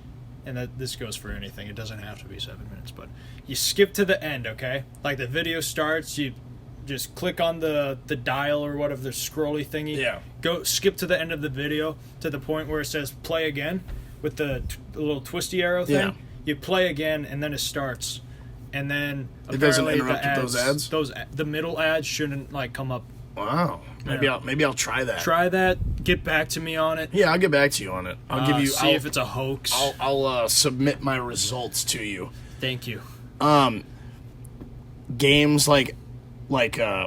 And this goes for anything. It doesn't have to be 7 minutes, but you skip to the end, okay? Like the video starts, you just click on the dial or whatever, the scrolly thingy. Yeah. Go skip to the end of the video to the point where it says play again with the little twisty arrow thing. Yeah. You play again and then it starts. And then it doesn't interrupt with those ads? The middle ads shouldn't come up. Wow. Maybe I'll try that. Try that. Get back to me on it. Yeah, I'll get back to you on it. See if it's a hoax. I'll submit my results to you. Thank you. Games like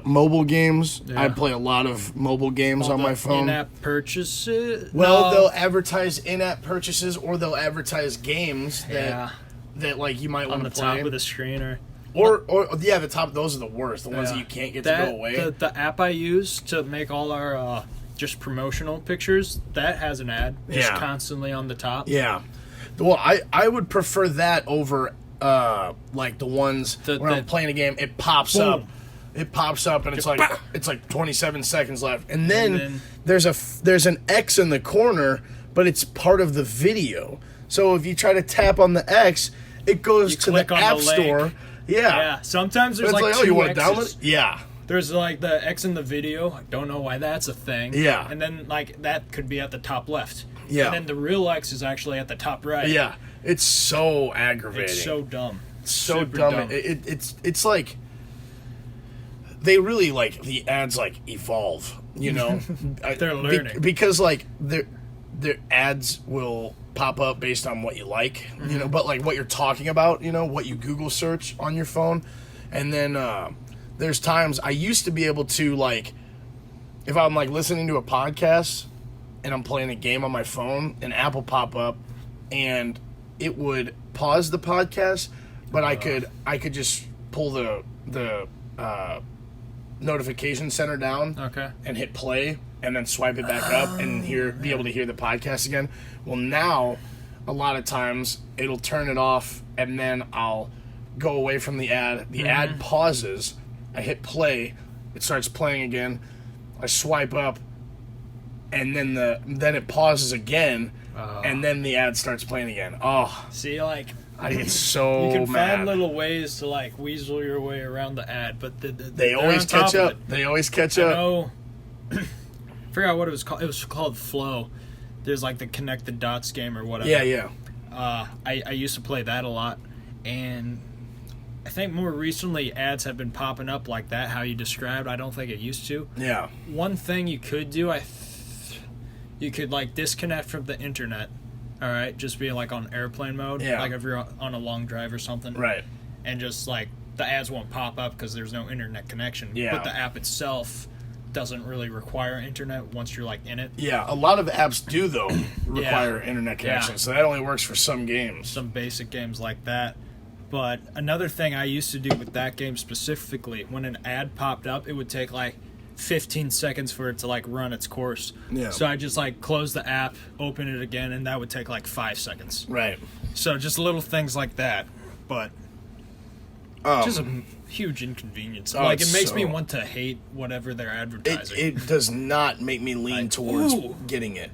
mobile games. Yeah. I play a lot of mobile games on my phone. In-app purchases. Well, No. they'll advertise in-app purchases, or they'll advertise games that you might want to play on the top of the screen or the top. Those are the worst. The ones that you can't get to go away. The app I use to make all our just promotional pictures, that has an ad just constantly on the top. Yeah. Well, I would prefer that over like the ones when I'm playing a game. It pops up. It pops up and it's like 27 seconds left, and then there's an X in the corner, but it's part of the video. So if you try to tap on the X, it goes to the App Store. Yeah. Sometimes there's like two you want to X's. download it? Yeah. There's like the X in the video. I don't know why that's a thing. Yeah. And then that could be at the top left. Yeah. And then the real X is actually at the top right. Yeah. It's so aggravating. It's so dumb. So Super dumb. It's like they really the ads evolve. They're learning because their ads will pop up based on what you like, but what you're talking about, what you Google search on your phone, and then there's times I used to be able to if I'm listening to a podcast and I'm playing a game on my phone, an app will pop up and it would pause the podcast, but I could just pull the notification center down and hit play and then swipe it back up and be able to hear the podcast again. Well, now a lot of times it'll turn it off and then I'll go away from the ad. The ad pauses. I hit play. It starts playing again. I swipe up and then it pauses again and then the ad starts playing again. Oh. See, I get so you can mad. find little ways to weasel your way around the ad, but they always catch up. They always catch up. I know. I forgot what it was called. It was called Flow. There's the Connect the Dots game or whatever. Yeah. I used to play that a lot, and I think more recently ads have been popping up like that, how you described. I don't think it used to. Yeah. One thing you could do, you could disconnect from the internet. All right, just be on airplane mode. Yeah. If you're on a long drive or something. Right. And just the ads won't pop up because there's no internet connection. Yeah. But the app itself doesn't really require internet once you're in it. Yeah, a lot of apps do though require internet connection, so that only works for some games. Some basic games like that. But another thing I used to do with that game specifically, when an ad popped up, it would take like 15 seconds for it to like run its course. Yeah. So I just like close the app, open it again, and that would take like 5 seconds. Right. So just little things like that. But just a huge inconvenience. Like, it makes me want to hate whatever they're advertising. It does not make me lean towards ooh, getting it.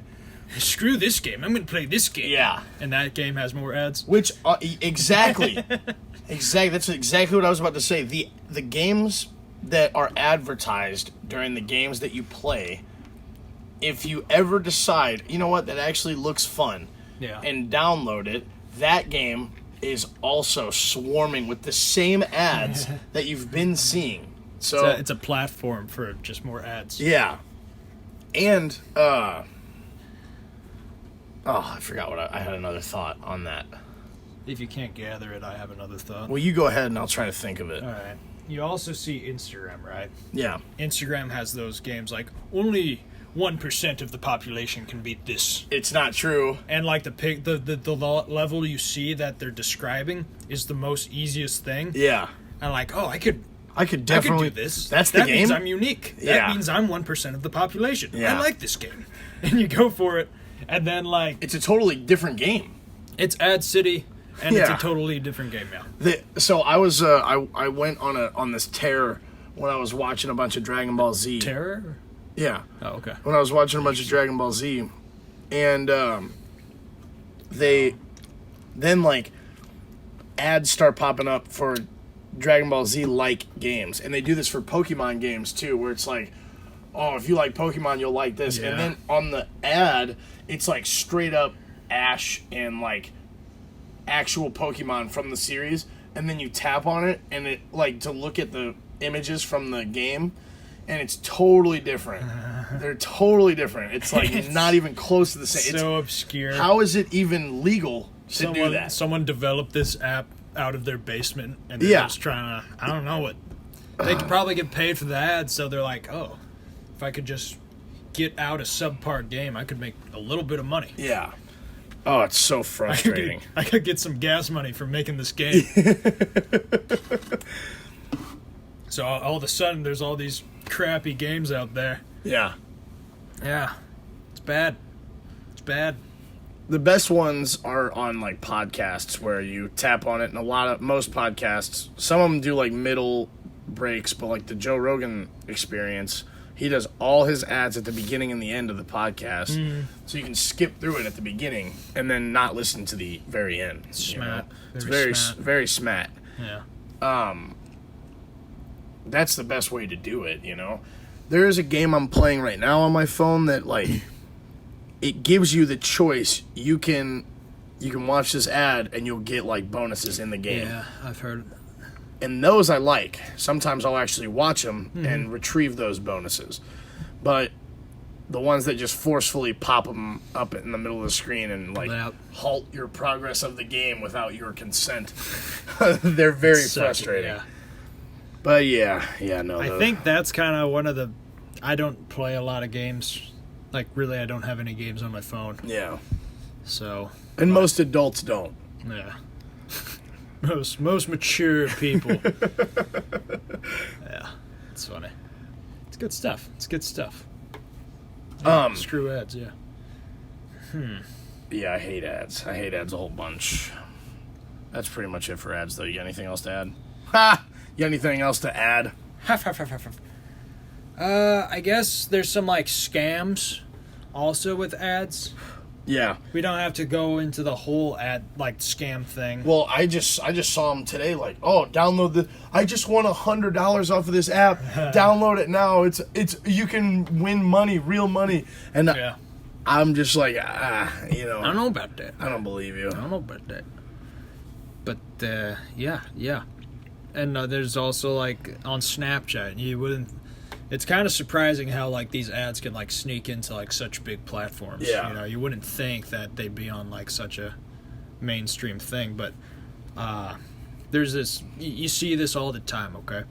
screw this game. I'm going to play this game. Yeah. And that game has more ads. Which, exactly. That's exactly what I was about to say. The games that are advertised during the games that you play, if you ever decide, you know what, that actually looks fun, and download it, that game is also swarming with the same ads that you've been seeing. So it's a platform for just more ads. Yeah. And, I forgot what I had another thought on that. If you can't gather it, I have another thought. Well, you go ahead and I'll try to think of it. All right. You also see Instagram, right? Yeah. Instagram has those games like only 1% of the population can beat this. It's not true. And like the level you see that they're describing is the most easiest thing. Yeah. And like, oh, I could definitely do this. That's the that game. means I'm unique. Yeah. That means I'm 1% of the population. Yeah. I like this game. And you go for it, and then like It's a totally different game. it's Ad City, and it's a Yeah. totally different game now. So I was I went on this tear when I was watching a bunch of Dragon Ball Z. Terror? Yeah. Oh, okay. When I was watching a bunch of Dragon Ball Z, and they then like ads start popping up for Dragon Ball Z like games, and they do this for Pokemon games too, where it's like, oh, if you like Pokemon, you'll like this, Yeah. and then on the ad, it's like straight up Ash and like actual Pokemon from the series, and then you tap on it, and it like to look at the images from the game, and it's totally different. They're totally different. It's like not even close to the same. So obscure. How is it even legal to do that? Someone developed this app out of their basement, and they're Yeah. just trying to, I don't know what. They could probably get paid for the ads, so they're like, oh, if I could just get out a subpar game, I could make a little bit of money. Yeah. Oh, it's so frustrating. I could get some gas money from making this game. So all of a sudden, there's all these crappy games out there. Yeah. Yeah, it's bad. It's bad. The best ones are on like podcasts where you tap on it, and most podcasts, some of them do like middle breaks, but like the Joe Rogan Experience, he does all his ads at the beginning and the end of the podcast, so you can skip through it at the beginning and then not listen to the very end. Smart. It's Very very smart. very smart. Yeah. That's the best way to do it, you know. There is a game I'm playing right now on my phone that like it gives you the choice. You can watch this ad and you'll get like bonuses in the game. Yeah, I've heard. And those I like. Sometimes I'll actually watch them and retrieve those bonuses. But the ones that just forcefully pop them up in the middle of the screen and like halt your progress of the game without your consent, they're very frustrating. Yeah. But no. I think that's kind of one of the. I don't play a lot of games. Like, really, I don't have any games on my phone. Yeah. So. And most adults don't. Yeah. Most mature people. Yeah. It's funny. It's good stuff. It's good stuff. Yeah, screw ads, yeah. Yeah, I hate ads. I hate ads a whole bunch. That's pretty much it for ads, though. You got anything else to add? Ha! You got anything else to add? I guess there's some, like, scams also with ads. Yeah. We don't have to go into the whole ad, like, scam thing. Well, I just saw them today. Like, oh, download I just won $100 off of this app. Download it now. It's you can win money, real money. And Yeah. I'm just like, I don't know about that. I don't believe you. I don't know about that. But, yeah. And there's also, like, on Snapchat, you wouldn't... It's kind of surprising how, like, these ads can, like, sneak into, like, such big platforms. Yeah. You know, you wouldn't think that they'd be on, like, such a mainstream thing. But there's this... You see this all the time, okay?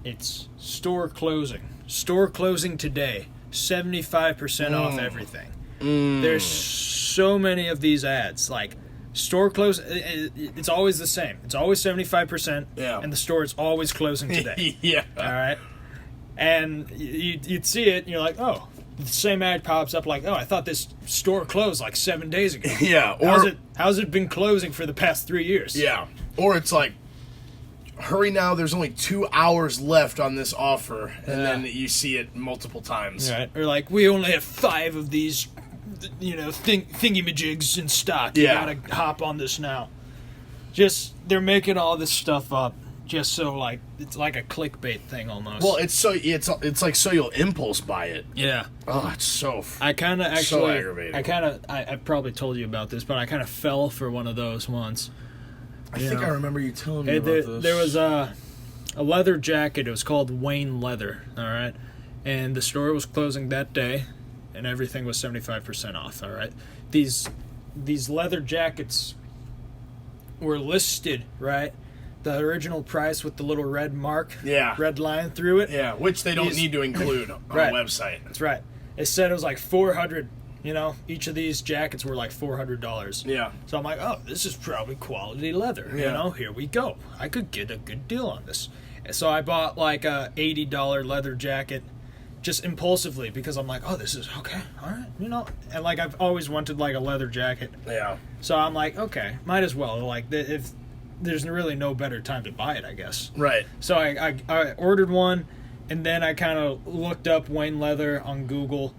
It's store closing. Store closing today. 75% off everything. There's so many of these ads, like Store close. It's always the same. It's always 75%. Yeah. And the store is always closing today. Yeah. All right. And you'd see it, and you're like, oh, the same ad pops up like, oh, I thought this store closed like 7 days ago. Yeah. Or how's it been closing for the past 3 years? yeah. Or it's like, hurry now, there's only 2 hours left on this offer, and then you see it multiple times. Right. Or like, we only have 5 of these, thingy-majigs in stock. You Yeah. gotta hop on this now. Just, they're making all this stuff up just so, like, it's like a clickbait thing almost. Well, it's like so you'll impulse buy it. Yeah. Oh, it's so I kind of actually, so aggravating. I probably told you about this, but I kind of fell for one of those once. I think I remember you telling me about this. There was a leather jacket. It was called Wayne Leather, all right? And the store was closing that day, and everything was 75% off, all right? These leather jackets were listed, right? The original price with the little red mark, red line through it. Yeah, which they don't need to include on Right. a website. That's right. It said it was like $400. Each of these jackets were like $400. Yeah. So I'm like, oh, this is probably quality leather. Yeah. Here we go. I could get a good deal on this. And so I bought like a $80 leather jacket just impulsively because I'm like, oh, this is okay. All right. And like I've always wanted like a leather jacket. Yeah. So I'm like, okay, might as well. Like if there's really no better time to buy it, I guess. Right. So I ordered one, and then I kind of looked up Wayne Leather on Google,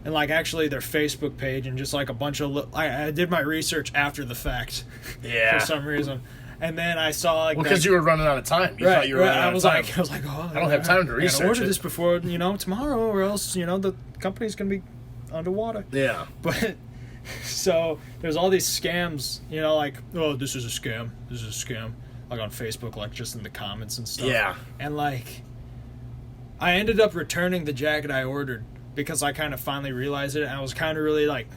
and like actually their Facebook page, and just like a bunch of I did my research after the fact. Yeah. For some reason, and then I saw like because you were running out of time. You thought you were running out of time. I was like, oh, I don't have time to research I gotta order it. this before tomorrow, or else the company's gonna be underwater. Yeah. But so there's all these scams, like, oh, this is a scam, like on Facebook, like just in the comments and stuff. Yeah. And like, I ended up returning the jacket I ordered because I kind of finally realized it, and I was kind of really like,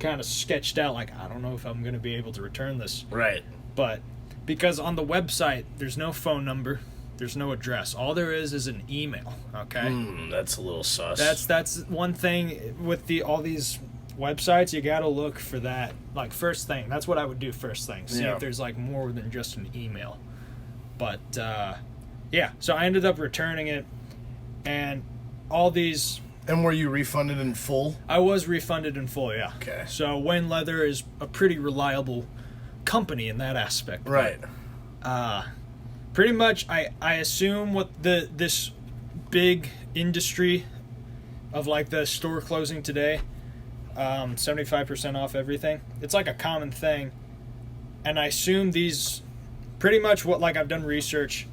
kind of sketched out, like, I don't know if I'm going to be able to return this. Right. But because on the website, there's no phone number, there's no address. All there is an email, okay? That's a little sus. That's one thing with all these websites, you gotta look for that, like, first thing. That's what I would do first thing. See if there's like more than just an email. But so I ended up returning it, and all these. And were you refunded in full? I was refunded in full, yeah. Okay. So Wayne Leather is a pretty reliable company in that aspect. Right. Pretty much, I assume what this big industry of like the store closing today. 75% off everything. It's like a common thing. And I assume these, pretty much what, like, I've done research,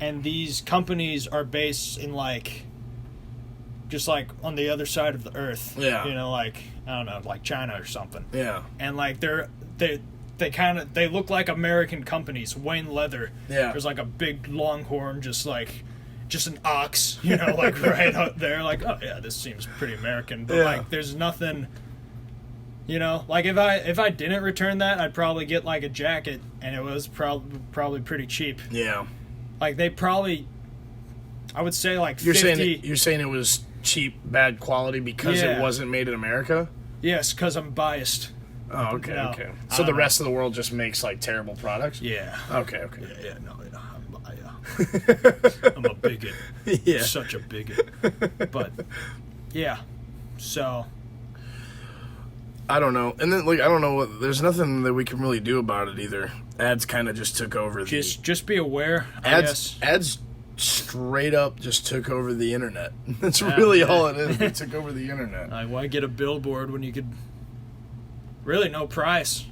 and these companies are based in like, just like on the other side of the earth. Yeah. Like, I don't know, like China or something. Yeah. And like they look like American companies. Wayne Leather. Yeah. There's like a big longhorn, just an ox, like right up there. Like, oh yeah, this seems pretty American. But like, there's nothing. Like if I didn't return that, I'd probably get like a jacket, and it was probably pretty cheap. Yeah. Like they probably, I would say like you're 50. You're saying it was cheap, bad quality because it wasn't made in America? Yes, because I'm biased. Oh, okay, No, okay. So the rest of the world just makes like terrible products? Yeah. Okay. Yeah. I'm a bigot. Yeah. Such a bigot. But yeah. So I don't know. And then, like, I don't know. There's nothing that we can really do about it either. Ads kind of just took over. Just be aware. I guess. Ads straight up just took over the internet. That's really all it is. They took over the internet. Like, why get a billboard when you could really no price?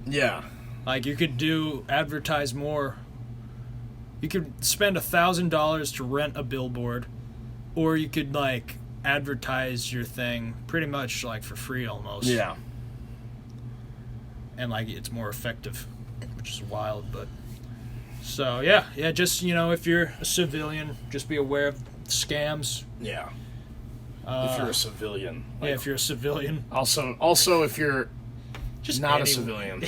Yeah. Like, you could advertise more. You could spend $1,000 to rent a billboard, or you could like advertise your thing pretty much like for free almost. Yeah. And like it's more effective, which is wild. But so yeah, just if you're a civilian, just be aware of scams. Yeah. If you're a civilian. Like, if you're a civilian. Also if you're just not a civilian.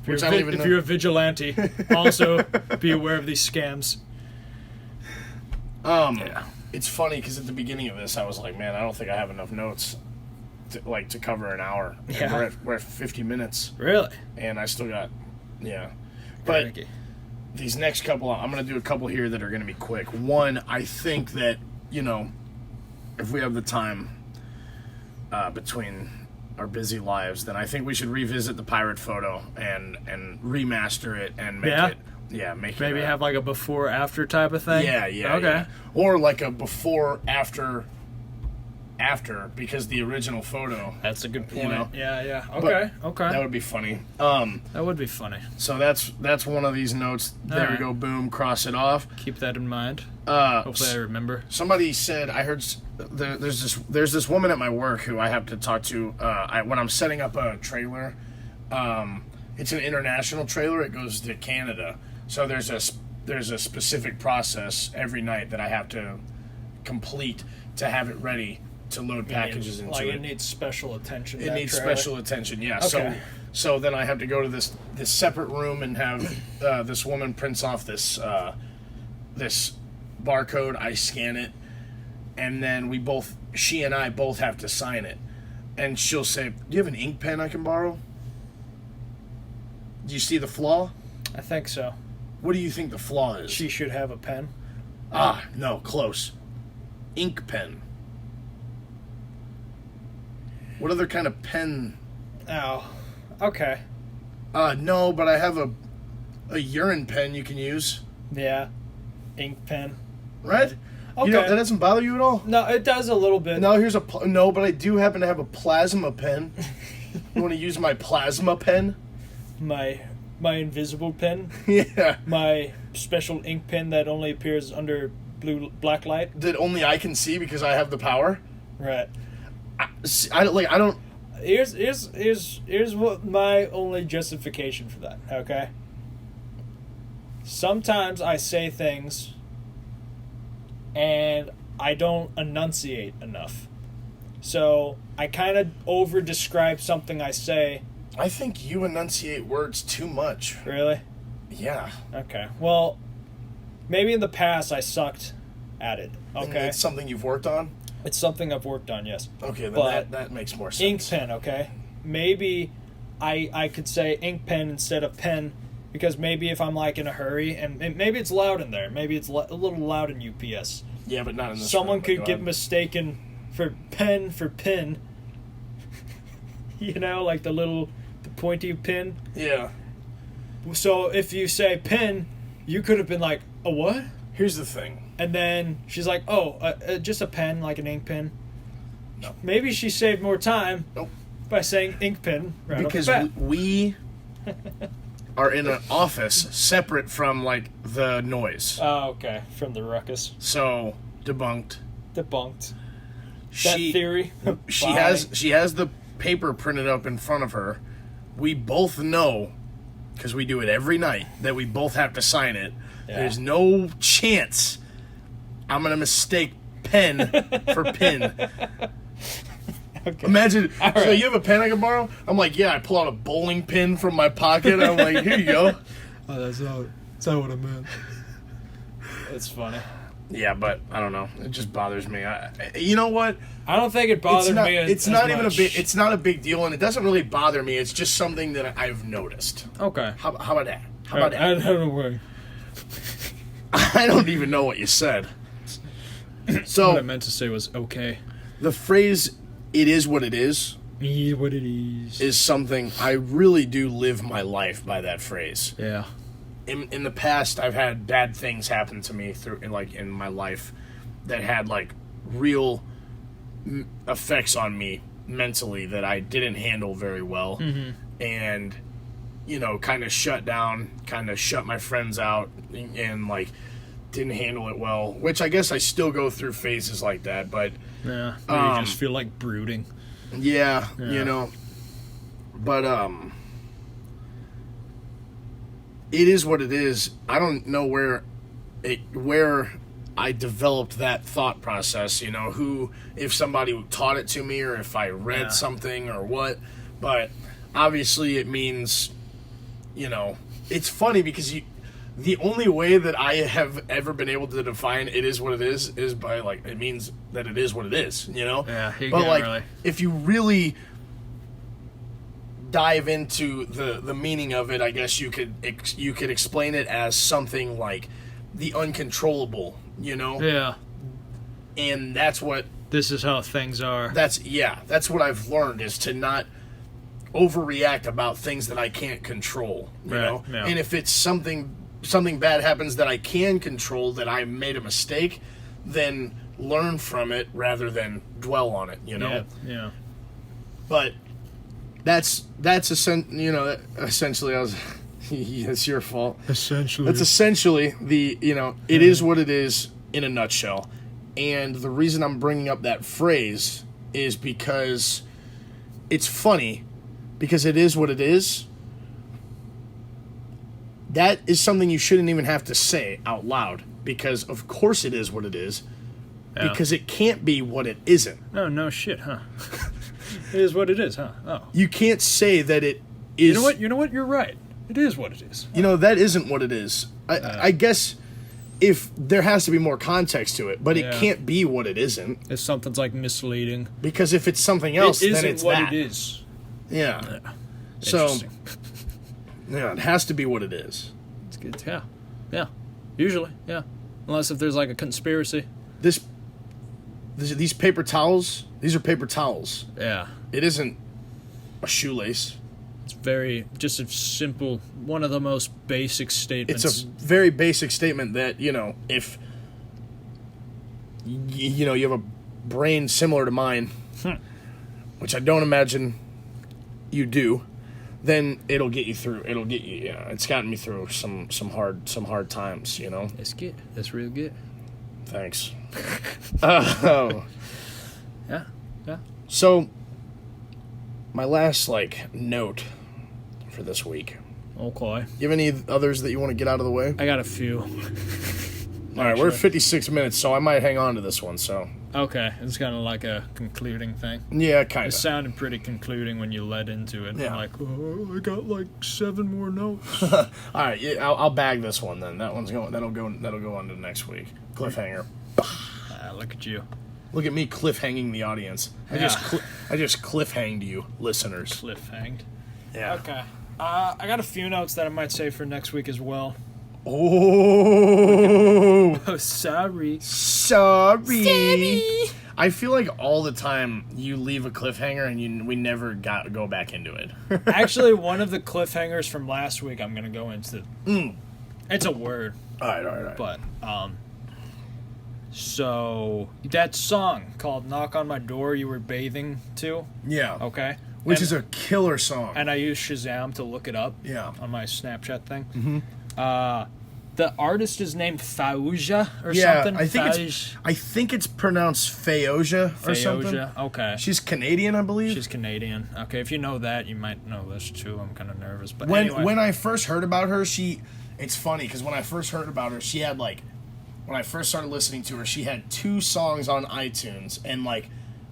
If you're a vigilante, also be aware of these scams. It's funny because at the beginning of this, I was like, man, I don't think I have enough notes. to cover an hour. And Yeah. we're at 50 minutes, Really? and I still got, But Cranky. these next couple, I'm going to do a couple here that are going to be quick. One, I think that, if we have the time between our busy lives, then I think we should revisit the pirate photo and remaster it and make Yeah? it. Yeah, make Maybe it. have like a before after type of thing. Yeah. Okay. Yeah. Or like a before after, because the original photo. That's a good point. You know? Yeah. But Okay. That would be funny. That would be funny. So that's one of these notes. There we Alright. go. Boom. Cross it off. Keep that in mind. Hopefully I remember. Somebody said, I heard there's this woman at my work who I have to talk to when I'm setting up a trailer. It's an international trailer. It goes to Canada. So there's a specific process every night that I have to complete to have it ready to load packages into like it. it needs special attention. It that needs trailer. special attention, yeah. Okay. So then I have to go to this separate room and have this woman prints off this barcode. I scan it, and then she and I both have to sign it. And she'll say, "Do you have an ink pen I can borrow?" Do you see the flaw? I think so. What do you think the flaw is? She should have a pen. No, close. Ink pen. What other kind of pen? Oh, okay. No, but I have a urine pen you can use. Yeah, ink pen. Right? Okay. That doesn't bother you at all? No, it does a little bit. No, no, but I do happen to have a plasma pen. You want to use my plasma pen? My invisible pen. Yeah. My special ink pen that only appears under black light. That only I can see because I have the power. Right. I don't. Here's what my only justification for that. Okay. Sometimes I say things and I don't enunciate enough. So I kind of over describe something I say. I think you enunciate words too much. Really? Yeah. Okay. Well, maybe in the past I sucked at it. And Okay. it's something you've worked on? It's something I've worked on, yes. Okay, then But that makes more sense. Ink pen, okay? Maybe I could say ink pen instead of pen because maybe if I'm like in a hurry and maybe it's loud in there. Maybe it's a little loud in UPS. Yeah, but not in this Someone room, but could go get ahead. mistaken for pen for pin. Like the pointy pin. Yeah. So if you say pin, you could have been like, a what? Here's the thing. And then she's like, oh, just a pen, like an ink pen. No. Maybe she saved more time Nope. by saying ink pen right Because off the bat. we are in an office separate from, like, the noise. Oh, okay. From the ruckus. So, debunked. Debunked. She, theory. She Bye. has the paper printed up in front of her. We both know, because we do it every night, that we both have to sign it. Yeah. There's no chance I'm going to mistake pen for pin. Okay. Imagine, All so right. you have a pen I can borrow? I'm like, yeah, I pull out a bowling pin from my pocket. I'm like, here you go. Oh, that's not what I meant. It's funny. Yeah, but I don't know. It just bothers me. You know what? I don't think it bothered me as It's not even much. It's not a big deal, and it doesn't really bother me. It's just something that I've noticed. Okay. How about that? How about I that? don't worry. I don't even know what you said. What I So meant to say was okay. the phrase "it is what it is" What it is. something I really do live my life by. That phrase. Yeah. In the past, I've had bad things happen to me in my life that had like real effects on me mentally that I didn't handle very well, and kind of shut down, kind of shut my friends out, and like didn't handle it well. Which I guess I still go through phases like that, but Yeah. You just feel like brooding. yeah. But it is what it is. I don't know where I developed that thought process, if somebody taught it to me or if I read something or what. But obviously it means, it's funny because the only way that I have ever been able to define it is what it is by, like, it means that it is what it is, you know? Yeah, you but, can't like, really. if you really dive into the meaning of it, I guess you could explain it as something like the uncontrollable, you know? Yeah. And that's what... This is how things are. That's what I've learned, is to not overreact about things that I can't control, you know? Yeah. And if it's something bad happens that I can control, that I made a mistake, then learn from it rather than dwell on it, you know? Yeah. But that's essentially I was it's your fault. Essentially. That's essentially the, it is what it is in a nutshell. And the reason I'm bringing up that phrase is because it's funny, because it is what it is. That is something you shouldn't even have to say out loud, because of course it is what it is, because it can't be what it isn't. No shit, huh? It is what it is, huh? Oh. You can't say that it is... You know what? You're right. It is what it is. That isn't what it is. I guess... if there has to be more context to it, but it can't be what it isn't. If something's like misleading, because if it's something else, then it's what that. it is. Yeah. So, Interesting. it has to be what it is. It's good. Yeah. Usually, yeah. Unless if there's like a conspiracy. These paper towels. These are paper towels. Yeah. It isn't a shoelace. It's just a simple, one of the most basic statements. It's a very basic statement that, if you have a brain similar to mine, which I don't imagine you do, then it'll get you through. It's gotten me through some hard times, It's good. That's real good. Thanks. Yeah. So, my last, note for this week. Okay. You have any others that you want to get out of the way? I got a few. All right, we're at 56 minutes, so I might hang on to this one, so... Okay, it's kind of like a concluding thing. Yeah, kind It of. sounded pretty concluding when you led into it. Yeah. I'm like, oh, I got 7 more notes. All right, I'll bag this one then. That'll go on to next week. Cliffhanger. Look at you. Look at me cliffhanging the audience. I just cliffhanged you, listeners. Cliffhanged. Yeah. Okay. I got a few notes that I might say for next week as well. Oh. Oh, sorry. Sorry. I feel like all the time you leave a cliffhanger and we never go back into it. Actually, one of the cliffhangers from last week I'm going to go into. It's a word. All right. But, so, that song called Knock on My Door You Were Bathing to. Yeah. Okay. Which is a killer song. And I used Shazam to look it up. Yeah. On my Snapchat thing. Mm-hmm. The artist is named Fauja or yeah, something. I think it's pronounced Fauja or something. Okay. She's Canadian, I believe. She's Canadian. Okay, if you know that, you might know this too. I'm kind of nervous, but when anyway. I first heard about her, it's funny because when I first heard about her, she had when I first started listening to her, she had 2 songs on iTunes and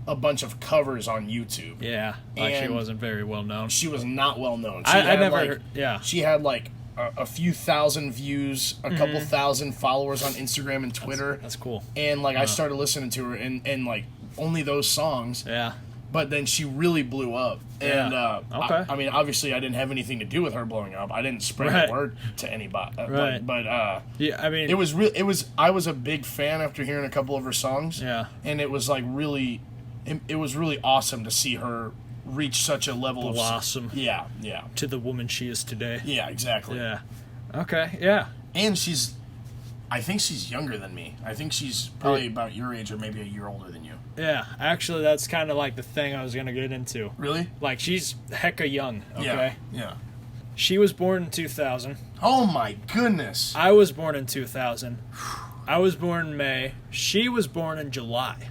a bunch of covers on YouTube. Yeah, she wasn't very well known. She was not well known. I never heard. Yeah, she had a few thousand views, a couple thousand followers on Instagram and Twitter. That's cool. And I started listening to her and only those songs. Yeah. But then she really blew up. And okay. I mean, obviously I didn't have anything to do with her blowing up. I didn't spread the word to anybody. Right. But yeah, I mean, it was I was a big fan after hearing a couple of her songs. Yeah. And it was really awesome to see her reach such a level of blossom. Yeah. To the woman she is today. Yeah, exactly. Yeah. Okay. Yeah. And I think she's younger than me. I think she's probably about your age or maybe a year older than you. Yeah. Actually, that's kind of the thing I was gonna get into. Really? She's hecka young. Okay. Yeah. She was born in 2000. Oh my goodness. I was born in 2000. I was born in May. She was born in July.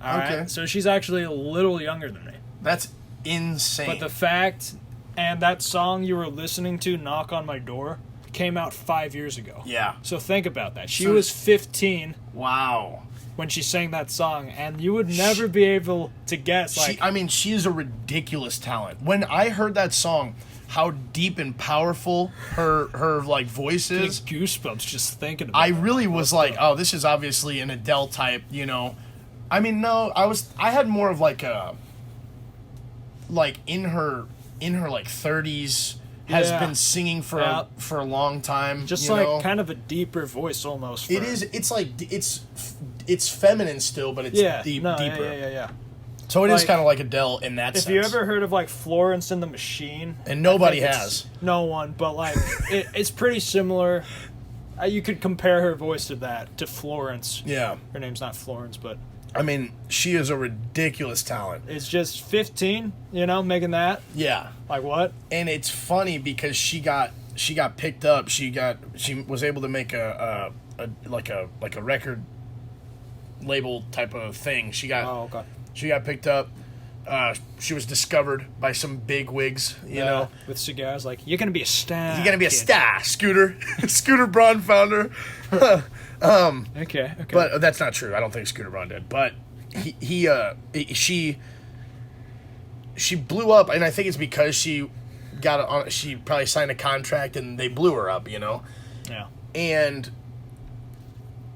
All right. So she's actually a little younger than me. That's insane. But the fact, and that song you were listening to, Knock on My Door, came out 5 years ago. Yeah. So think about that. She was 15. Wow. When she sang that song, and you would never be able to guess. She's a ridiculous talent. When I heard that song, how deep and powerful her like voice is. Getting goosebumps just thinking about I it. really was like, oh, this is obviously an Adele type, you know. I mean, no, I had more of like a, like in her like 30s, has been singing for a long time. Just you like know? kind of a deeper voice almost. It is. It's like it's feminine still, but it's deeper. Yeah. So it is Like, kind of like Adele in that sense. If you ever heard of like Florence and the Machine, And nobody I think has. no one, but like it's pretty similar. You could compare her voice to Florence. Yeah. Her name's not Florence, but I mean, she is a ridiculous talent. it's just 15, making that. Yeah. Like what? And it's funny because she got picked up. She was able to make a record label type of thing. She got picked up. She was discovered by some big wigs, you know, with cigars. Like you're gonna be a star. you're gonna be a kid." star, Scooter Braun founder. Okay. But that's not true. I don't think Scooter Braun did. But she blew up, and I think it's because she probably signed a contract and they blew her up, you know. Yeah. And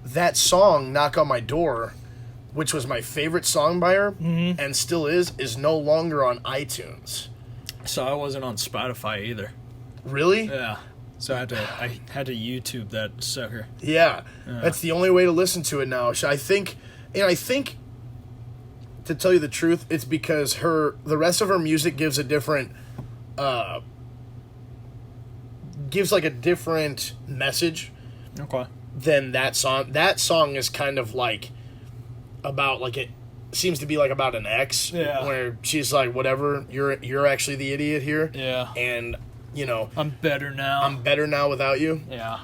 that song, "Knock on My Door," which was my favorite song by her, and still is no longer on iTunes. So I wasn't on Spotify either. Really? Yeah. So I had to YouTube that sucker. Yeah. That's the only way to listen to it now. I think, to tell you the truth, it's because the rest of her music gives a different, message Okay. than that song. That song is kind of like about, like, it seems to be like about an ex, where she's like, whatever, you're actually the idiot here. Yeah. And, you know, I'm better now without you. Yeah.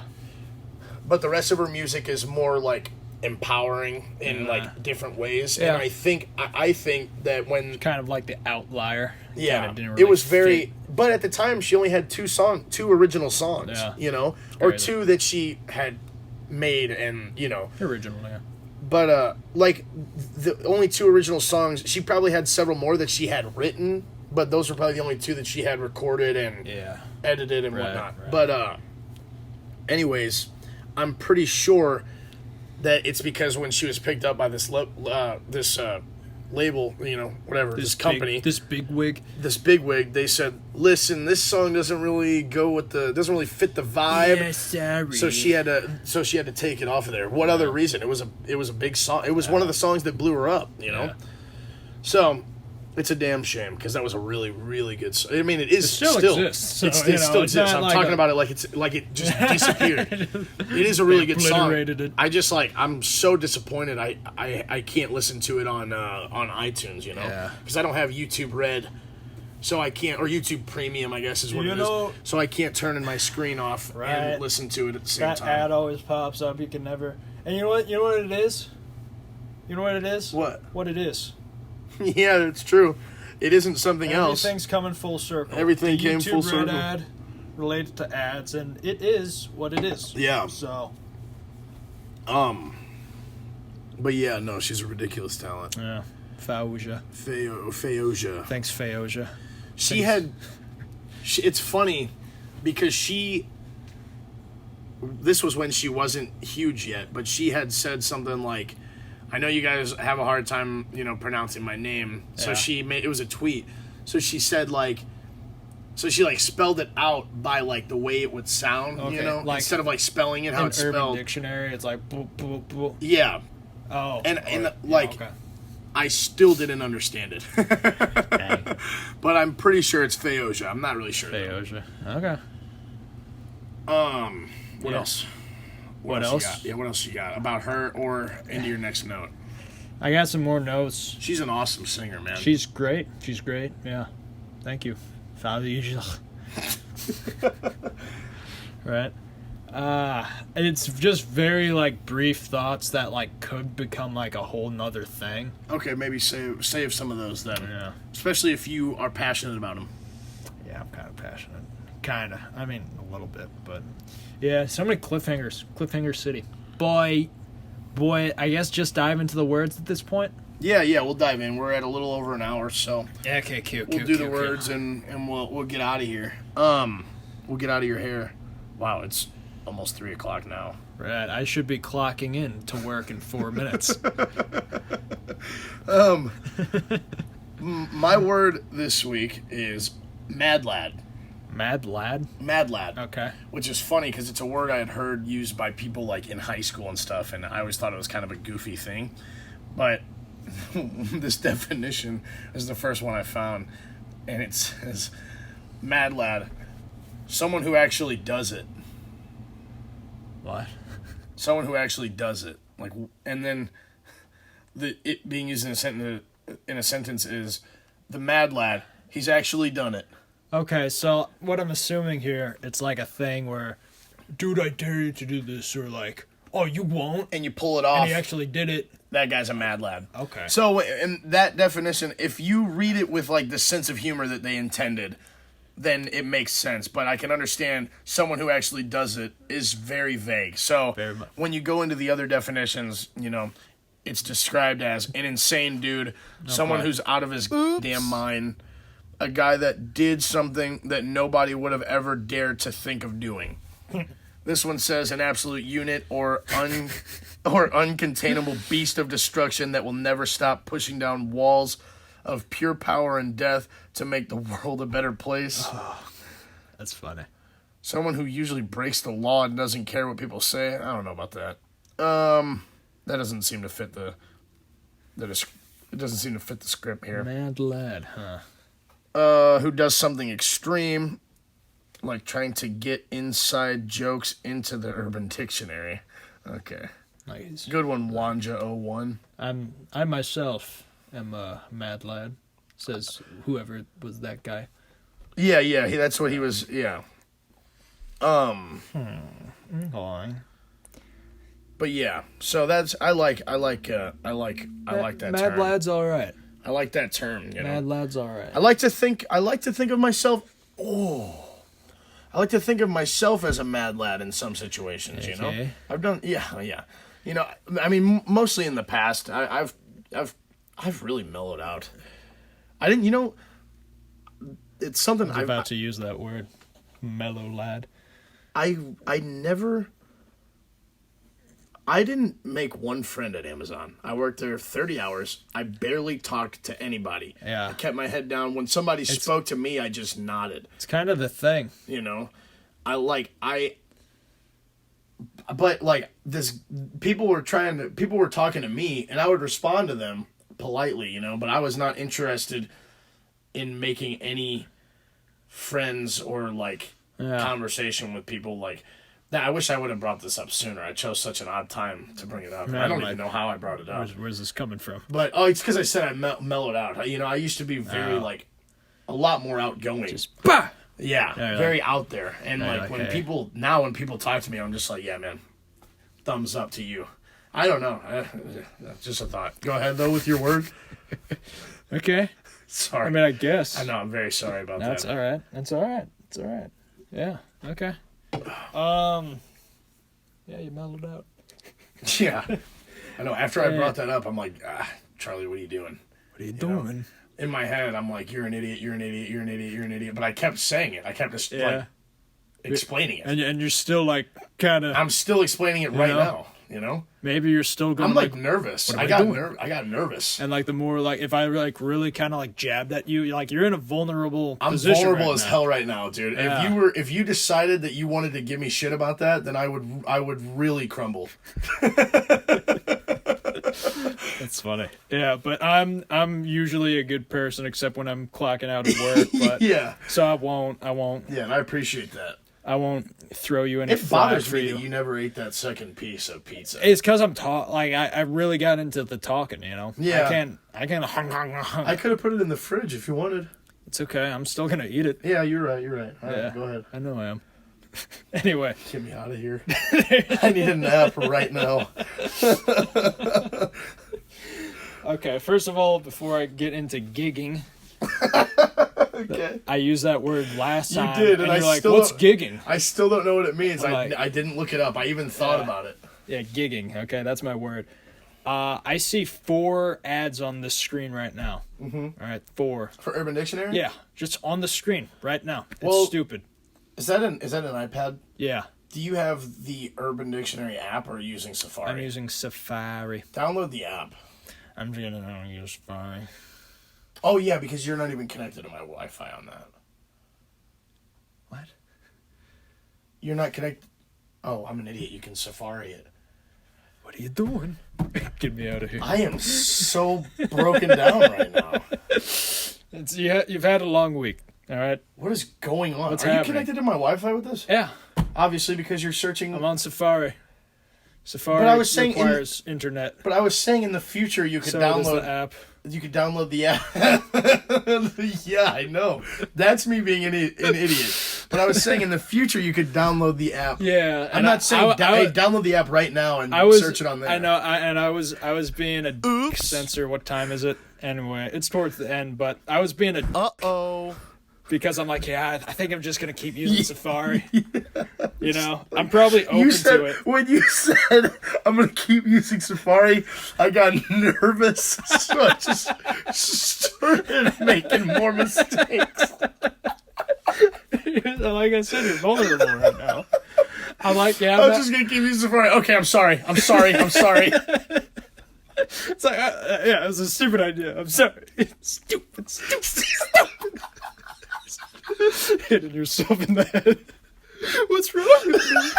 But the rest of her music is more like empowering in like different ways. Yeah. And I think that when Kind of like the outlier. Kinda didn't it was really very. fit. But at the time, she only had two original songs. Yeah. You know, or Crazy. two that she had made, and you know. Original, yeah. But like the only two original songs, she probably had several more that she had written, but those were probably the only two that she had recorded and edited and whatnot. Right. But anyways, I'm pretty sure that it's because when she was picked up by this label, you know, whatever, this company, this big wig, they said, "Listen, this song doesn't really fit the vibe." Yeah, sorry. So she had to take it off of there. What other reason? It was a big song. It was one of the songs that blew her up, you know. Yeah. So it's a damn shame because that was a really, really good song. I mean, it still exists. So, it still it's exists. not I'm like talking about it like it just disappeared. It is a really good song. Obliterated it. I just I'm so disappointed. I can't listen to it on iTunes, you know, because I don't have YouTube Red, so I can't, or YouTube Premium, I guess is what it is. So I can't turn my screen off and listen to it at the same that time. ad always pops up. You can never. And you know what? You know what it is? You know what it is? What? What it is? Yeah, it's true. It isn't something else. Everything's coming full circle. Everything The came YouTube full Red circle. ad related to ads, and it is what it is. Yeah. So. But yeah, no, she's a ridiculous talent. Yeah. Faoja. Faoja. Thanks, Faoja. It's funny because this was when she wasn't huge yet, but she had said something like, "I know you guys have a hard time, you know, pronouncing my name." So it was a tweet. So she said she spelled it out by like the way it would sound, you know, like instead of like spelling it how it's Urban spelled. Dictionary, it's like boop, boop, boop. Yeah. Oh. And okay. I still didn't understand it. Dang. But I'm pretty sure it's Faoja. I'm not really sure. Faoja. Okay. What else? What else? else? You got? Yeah, what else you got about her or into your next note? I got some more notes. She's an awesome singer, man. She's great. Yeah. Thank you. Faoja. Right. It's just very like brief thoughts that like could become like a whole nother thing. Okay, maybe save some of those then. Yeah. Especially if you are passionate about them. Yeah, I'm kind of passionate. Kinda. I mean, a little bit, but yeah. So many cliffhangers. Cliffhanger City. Boy. I guess just dive into the words at this point. Yeah, we'll dive in. We're at a little over an hour, so Yeah, okay, cute. we'll do the words and we'll get out of here. We'll get out of your hair. Wow, it's almost 3 o'clock now. Right, I should be clocking in to work in 4 minutes. My word this week is mad lad. Mad lad? Mad lad. Okay. Which is funny because it's a word I had heard used by people like in high school and stuff, and I always thought it was kind of a goofy thing. But this definition is the first one I found, and it says, mad lad, someone who actually does it. What? Someone who actually does it. And then it being used in a sentence is, the mad lad, he's actually done it. Okay, so what I'm assuming here, it's like a thing where, dude, I dare you to do this, or like, oh, you won't? And you pull it off. And he actually did it. That guy's a mad lad. Okay. So, in that definition, if you read it with, like, the sense of humor that they intended, then it makes sense. But I can understand someone who actually does it is very vague. So, Very much. when you go into the other definitions, it's described as an insane dude, someone who's out of his damn mind, a guy that did something that nobody would have ever dared to think of doing. This one says an absolute unit or uncontainable beast of destruction that will never stop pushing down walls of pure power and death to make the world a better place. Oh, that's funny. Someone who usually breaks the law and doesn't care what people say. I don't know about that. That doesn't seem to fit it doesn't seem to fit the script here. Mad lad, huh? Who does something extreme, like trying to get inside jokes into the Urban Dictionary. Okay. Nice. Good one, Wanja01. I myself am a mad lad, says whoever was that guy. Yeah, that's what he was, yeah. Okay. But yeah, so that's, I like that term. Mad lad's all right. I like that term, Mad lad's all right. I like to think of myself, I like to think of myself as a mad lad in some situations, Okay. I've done, yeah. I mean, mostly in the past, I've really mellowed out. I didn't, it's something I was about to use that word, mellow lad. I didn't make one friend at Amazon. I worked there 30 hours. I barely talked to anybody. Yeah. I kept my head down. When somebody spoke to me, I just nodded. It's kind of the thing. People were talking to me, and I would respond to them politely, but I was not interested in making any friends or conversation with people I wish I would have brought this up sooner. I chose such an odd time to bring it up. I don't even know how I brought it up. Where's this coming from? But it's because I said I mellowed out. I used to be very a lot more outgoing. Just bah! Yeah, very out there. And when hey. people talk to me, I'm just like, yeah, man, thumbs up to you. I don't know. Just a thought. Go ahead though with your word. Okay. Sorry. I mean, I guess. I know. I'm very sorry about that. That's all right. That's all right. It's all right. Yeah. Okay. Yeah, you mellowed out. Yeah. I know. After I brought that up, I'm like, Charlie, what are you doing? What are you doing? In my head, I'm like, you're an idiot, you're an idiot, you're an idiot, you're an idiot. But I kept saying it. I kept just explaining it. And you're still kind of. I'm still explaining it right now. Maybe you're still going. I'm nervous. I got nervous. And the more if I really kind of jabbed at you, you're in a vulnerable I'm position. Vulnerable right as now. hell right now, dude. Yeah. If you decided that you wanted to give me shit about that, then I would really crumble. That's funny. Yeah, but I'm usually a good person except when I'm clocking out at work. But yeah. So I won't. Yeah, and I appreciate that. I won't throw you any. It bothers me that you never ate that second piece of pizza. It's because I'm I really got into the talking, Yeah. I can't. I could have put it in the fridge if you wanted. It's okay. I'm still gonna eat it. Yeah, you're right. All right, go ahead. I know I am. Anyway. Get me out of here. I need a nap right now. Okay, first of all, before I get into gigging, okay. I used that word last time. You did, and you're I like, still what's don't- gigging? I still don't know what it means. I'm like- I didn't look it up. I even thought about it. Yeah, gigging. Okay, that's my word. I see 4 ads on this screen right now. Mm-hmm. All right, 4. For Urban Dictionary? Yeah, just on the screen right now. It's Well, stupid. Is that an iPad? Yeah. Do you have the Urban Dictionary app or are you using Safari? I'm using Safari. Download the app. I'm gonna use Safari. Oh, yeah, because you're not even connected to my Wi-Fi on that. What? You're not connected. Oh, I'm an idiot. You can Safari it. What are you doing? Get me out of here. I am so broken down right now. You've had a long week. All right. What is going on? What's Are happening? you connected to my Wi-Fi with this? Yeah. Obviously, because you're searching. I'm on Safari. Safari But I was saying requires internet. But I was saying in the future you could So does download the app. You could download the app. Yeah, I know. That's me being an idiot. But I was saying in the future you could download the app. Yeah, I'm not saying hey, download the app right now and search it on there. I know, I was being a censor. What time is it? Anyway, it's towards the end, but I was being a because I'm like, yeah, I think I'm just gonna keep using Safari. You know, I'm probably open to it. When you said I'm gonna keep using Safari, I got nervous, so I just started making more mistakes. Like I said, you're vulnerable right now. I'm like, yeah, I'm just gonna keep using Safari. Okay, I'm sorry. It's like, yeah, it was a stupid idea. I'm sorry. Stupid. Hitting yourself in the head. What's wrong with me?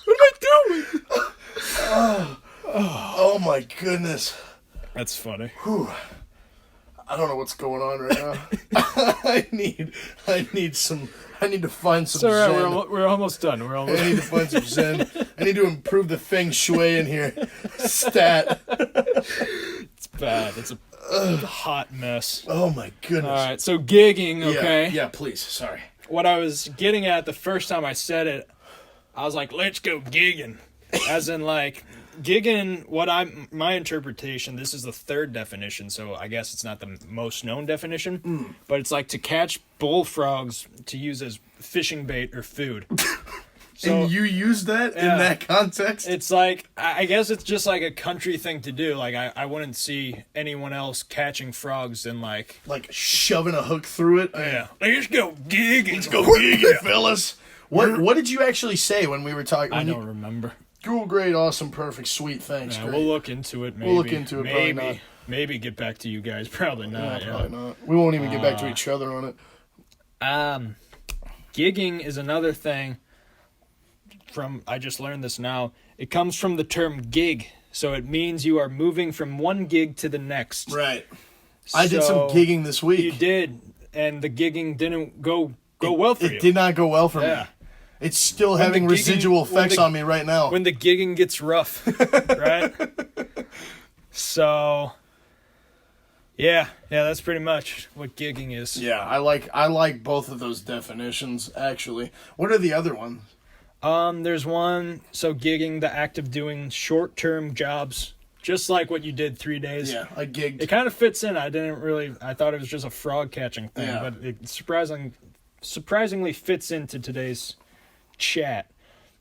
What am I doing? Oh my goodness. That's funny. Whew. I don't know what's going on right now. I need to find some It's all right, zen. we're almost done. I need to find some zen. I need to improve the feng shui in here. Stat. It's bad. It's a hot mess. Oh my goodness. All right, so gigging, okay? Yeah, please. Sorry. What I was getting at the first time I said it, I was like, let's go gigging. As in, like, gigging, my interpretation, this is the 3rd definition, so I guess it's not the most known definition, but it's like to catch bullfrogs to use as fishing bait or food. So, and you use that in that context? It's like, I guess it's just like a country thing to do. Like, I wouldn't see anyone else catching frogs and like shoving a hook through it? Yeah. Let's go gigging. Let's go gigging, fellas. What did you actually say when we were talking? I don't remember. Cool, great, awesome, perfect, sweet, thanks, Yeah, great. We'll look into it, maybe. We'll look into it, maybe. probably not. Maybe get back to you guys. Probably not. Probably not. We won't even get back to each other on it. Gigging is another thing I just learned this now. It comes from the term gig, so it means you are moving from one gig to the next. Right. I did some gigging this week. You did, and the gigging didn't go well for you. It did not go well for me. It's still having residual effects on me right now. When the gigging gets rough, right? So, yeah, that's pretty much what gigging is. Yeah, I like both of those definitions, actually. What are the other ones? There's one, so gigging, the act of doing short-term jobs, just like what you did 3 days. Yeah, I gigged. It kind of fits in. I thought it was just a frog catching thing, but it surprisingly fits into today's chat.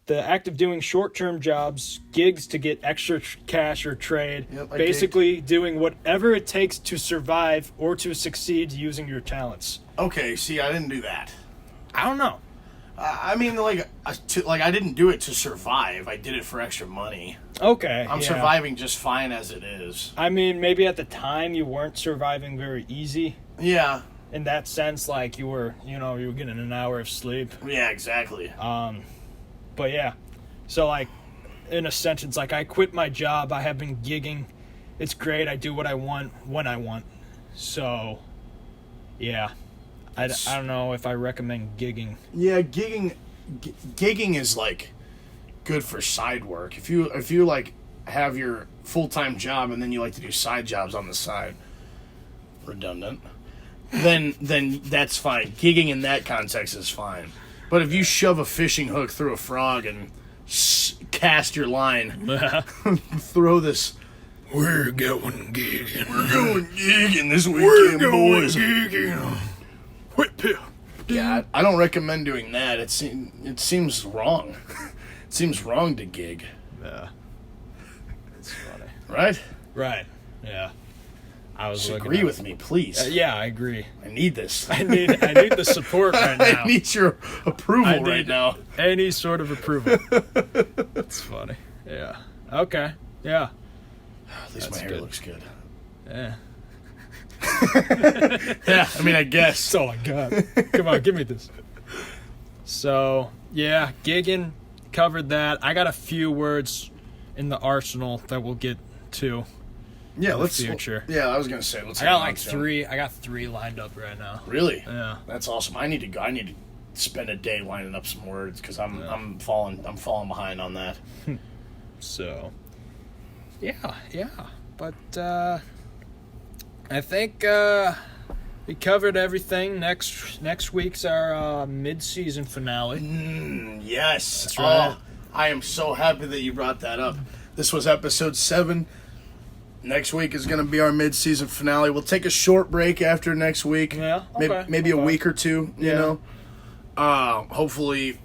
The act of doing short-term jobs, gigs to get extra cash or trade, basically doing whatever it takes to survive or to succeed using your talents. Okay, see, I didn't do that. I don't know. I mean, I didn't do it to survive. I did it for extra money. Okay. I'm surviving just fine as it is. I mean, maybe at the time you weren't surviving very easy. Yeah. In that sense, like you were getting an hour of sleep. Yeah, exactly. But yeah. So like, in a sentence, like I quit my job. I have been gigging. It's great. I do what I want when I want. So, yeah. I don't know if I recommend gigging. Yeah, gigging is like good for side work. If you like have your full-time job and then you like to do side jobs on the side, redundant, then that's fine. Gigging in that context is fine. But if you shove a fishing hook through a frog and cast your line, throw this. We're going gigging. We're going gigging this weekend, boys. Gigging. Whip here. Yeah, I don't recommend doing that. It seems wrong. It seems wrong to gig. Yeah. It's funny. Right? Right. Yeah. I was Just looking agree at- with me, please. Yeah, I agree. I need this. I need the support right now. I need your approval right now. Any sort of approval. That's funny. Yeah. Okay. Yeah. At least my That's hair good. looks good. Yeah. Yeah, I mean, I guess. That's all I got. Come on, give me this. So, yeah, gigging, covered that. I got a few words in the arsenal that we'll get to. Yeah, in the let's. future. Yeah, I was gonna say. Let's. I got hang on like to 'em. three. I got three lined up right now. Really? Yeah. That's awesome. I need to go. I need to spend a day lining up some words because I'm falling behind on that. So, yeah. But I think we covered everything. Next week's our mid-season finale. Yes. That's right. Oh, I am so happy that you brought that up. This was episode 7. Next week is going to be our mid-season finale. We'll take a short break after next week. Yeah, okay. Maybe a Okay. week or two, you Yeah. know. Hopefully,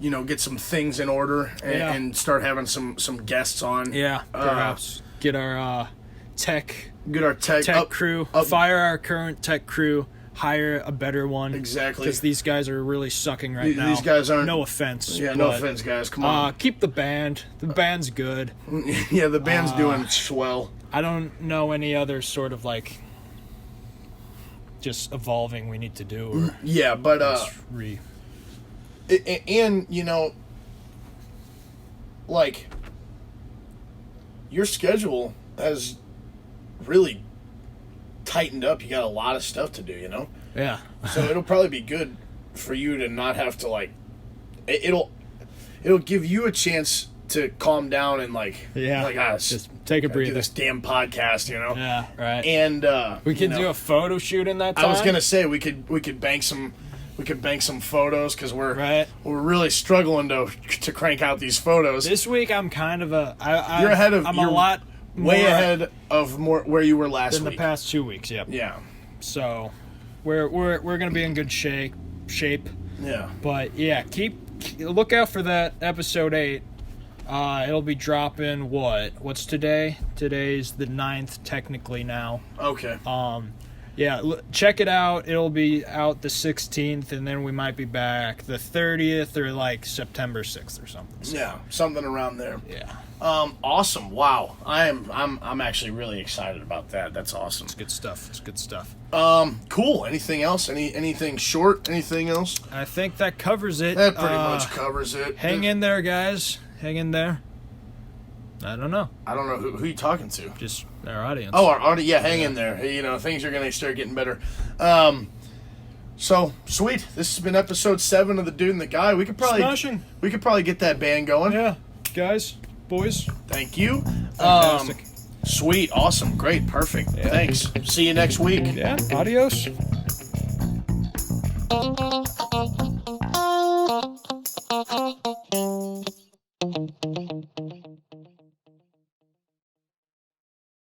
get some things in order and start having some guests on. Yeah, perhaps get our tech Get our tech crew, up. fire our current tech crew, hire a better one. Exactly. Because these guys are really sucking right now. These guys aren't. No offense. Yeah, no but, offense, guys. Come on. Keep the band. The band's good. Yeah, the band's doing swell. I don't know any other sort of like just evolving we need to do. Or Yeah, but just and like your schedule has really tightened up. You got a lot of stuff to do, yeah. so it'll probably be good for you to not have to like it'll give you a chance to calm down and Just take a do breather. this damn podcast, Yeah, right. and we can do a photo shoot in that time. I was gonna say we could bank some photos because we're really struggling to crank out these photos. This week I'm kind of You're ahead of. I'm you're a lot way more ahead of where you were last than week. the past 2 weeks. Yep. Yeah, So we're gonna be in good shape. yeah. But yeah, look out for that episode 8. It'll be dropping what's today? Today's the 9th technically now. Okay. Yeah, check it out. It'll be out the 16th, and then we might be back the 30th or like September 6th or something. So, Yeah, something around there. yeah, Awesome. Wow. I'm actually really excited about that. That's awesome. it's good stuff. It's good stuff. Cool. Anything else? Anything short? Anything else? I think that covers it. That pretty much covers it. Hang in there, guys. Hang in there. I don't know. I don't know who you talking to. Just our audience. Oh, our audience. Yeah, hang in there. Things are going to start getting better. So sweet. This has been episode 7 of The Dude and the Guy. We could probably get that band going. Yeah, guys, boys. Thank you. Fantastic. Sweet. Awesome. Great. Perfect. Yeah. Thanks. See you next week. Yeah, adios.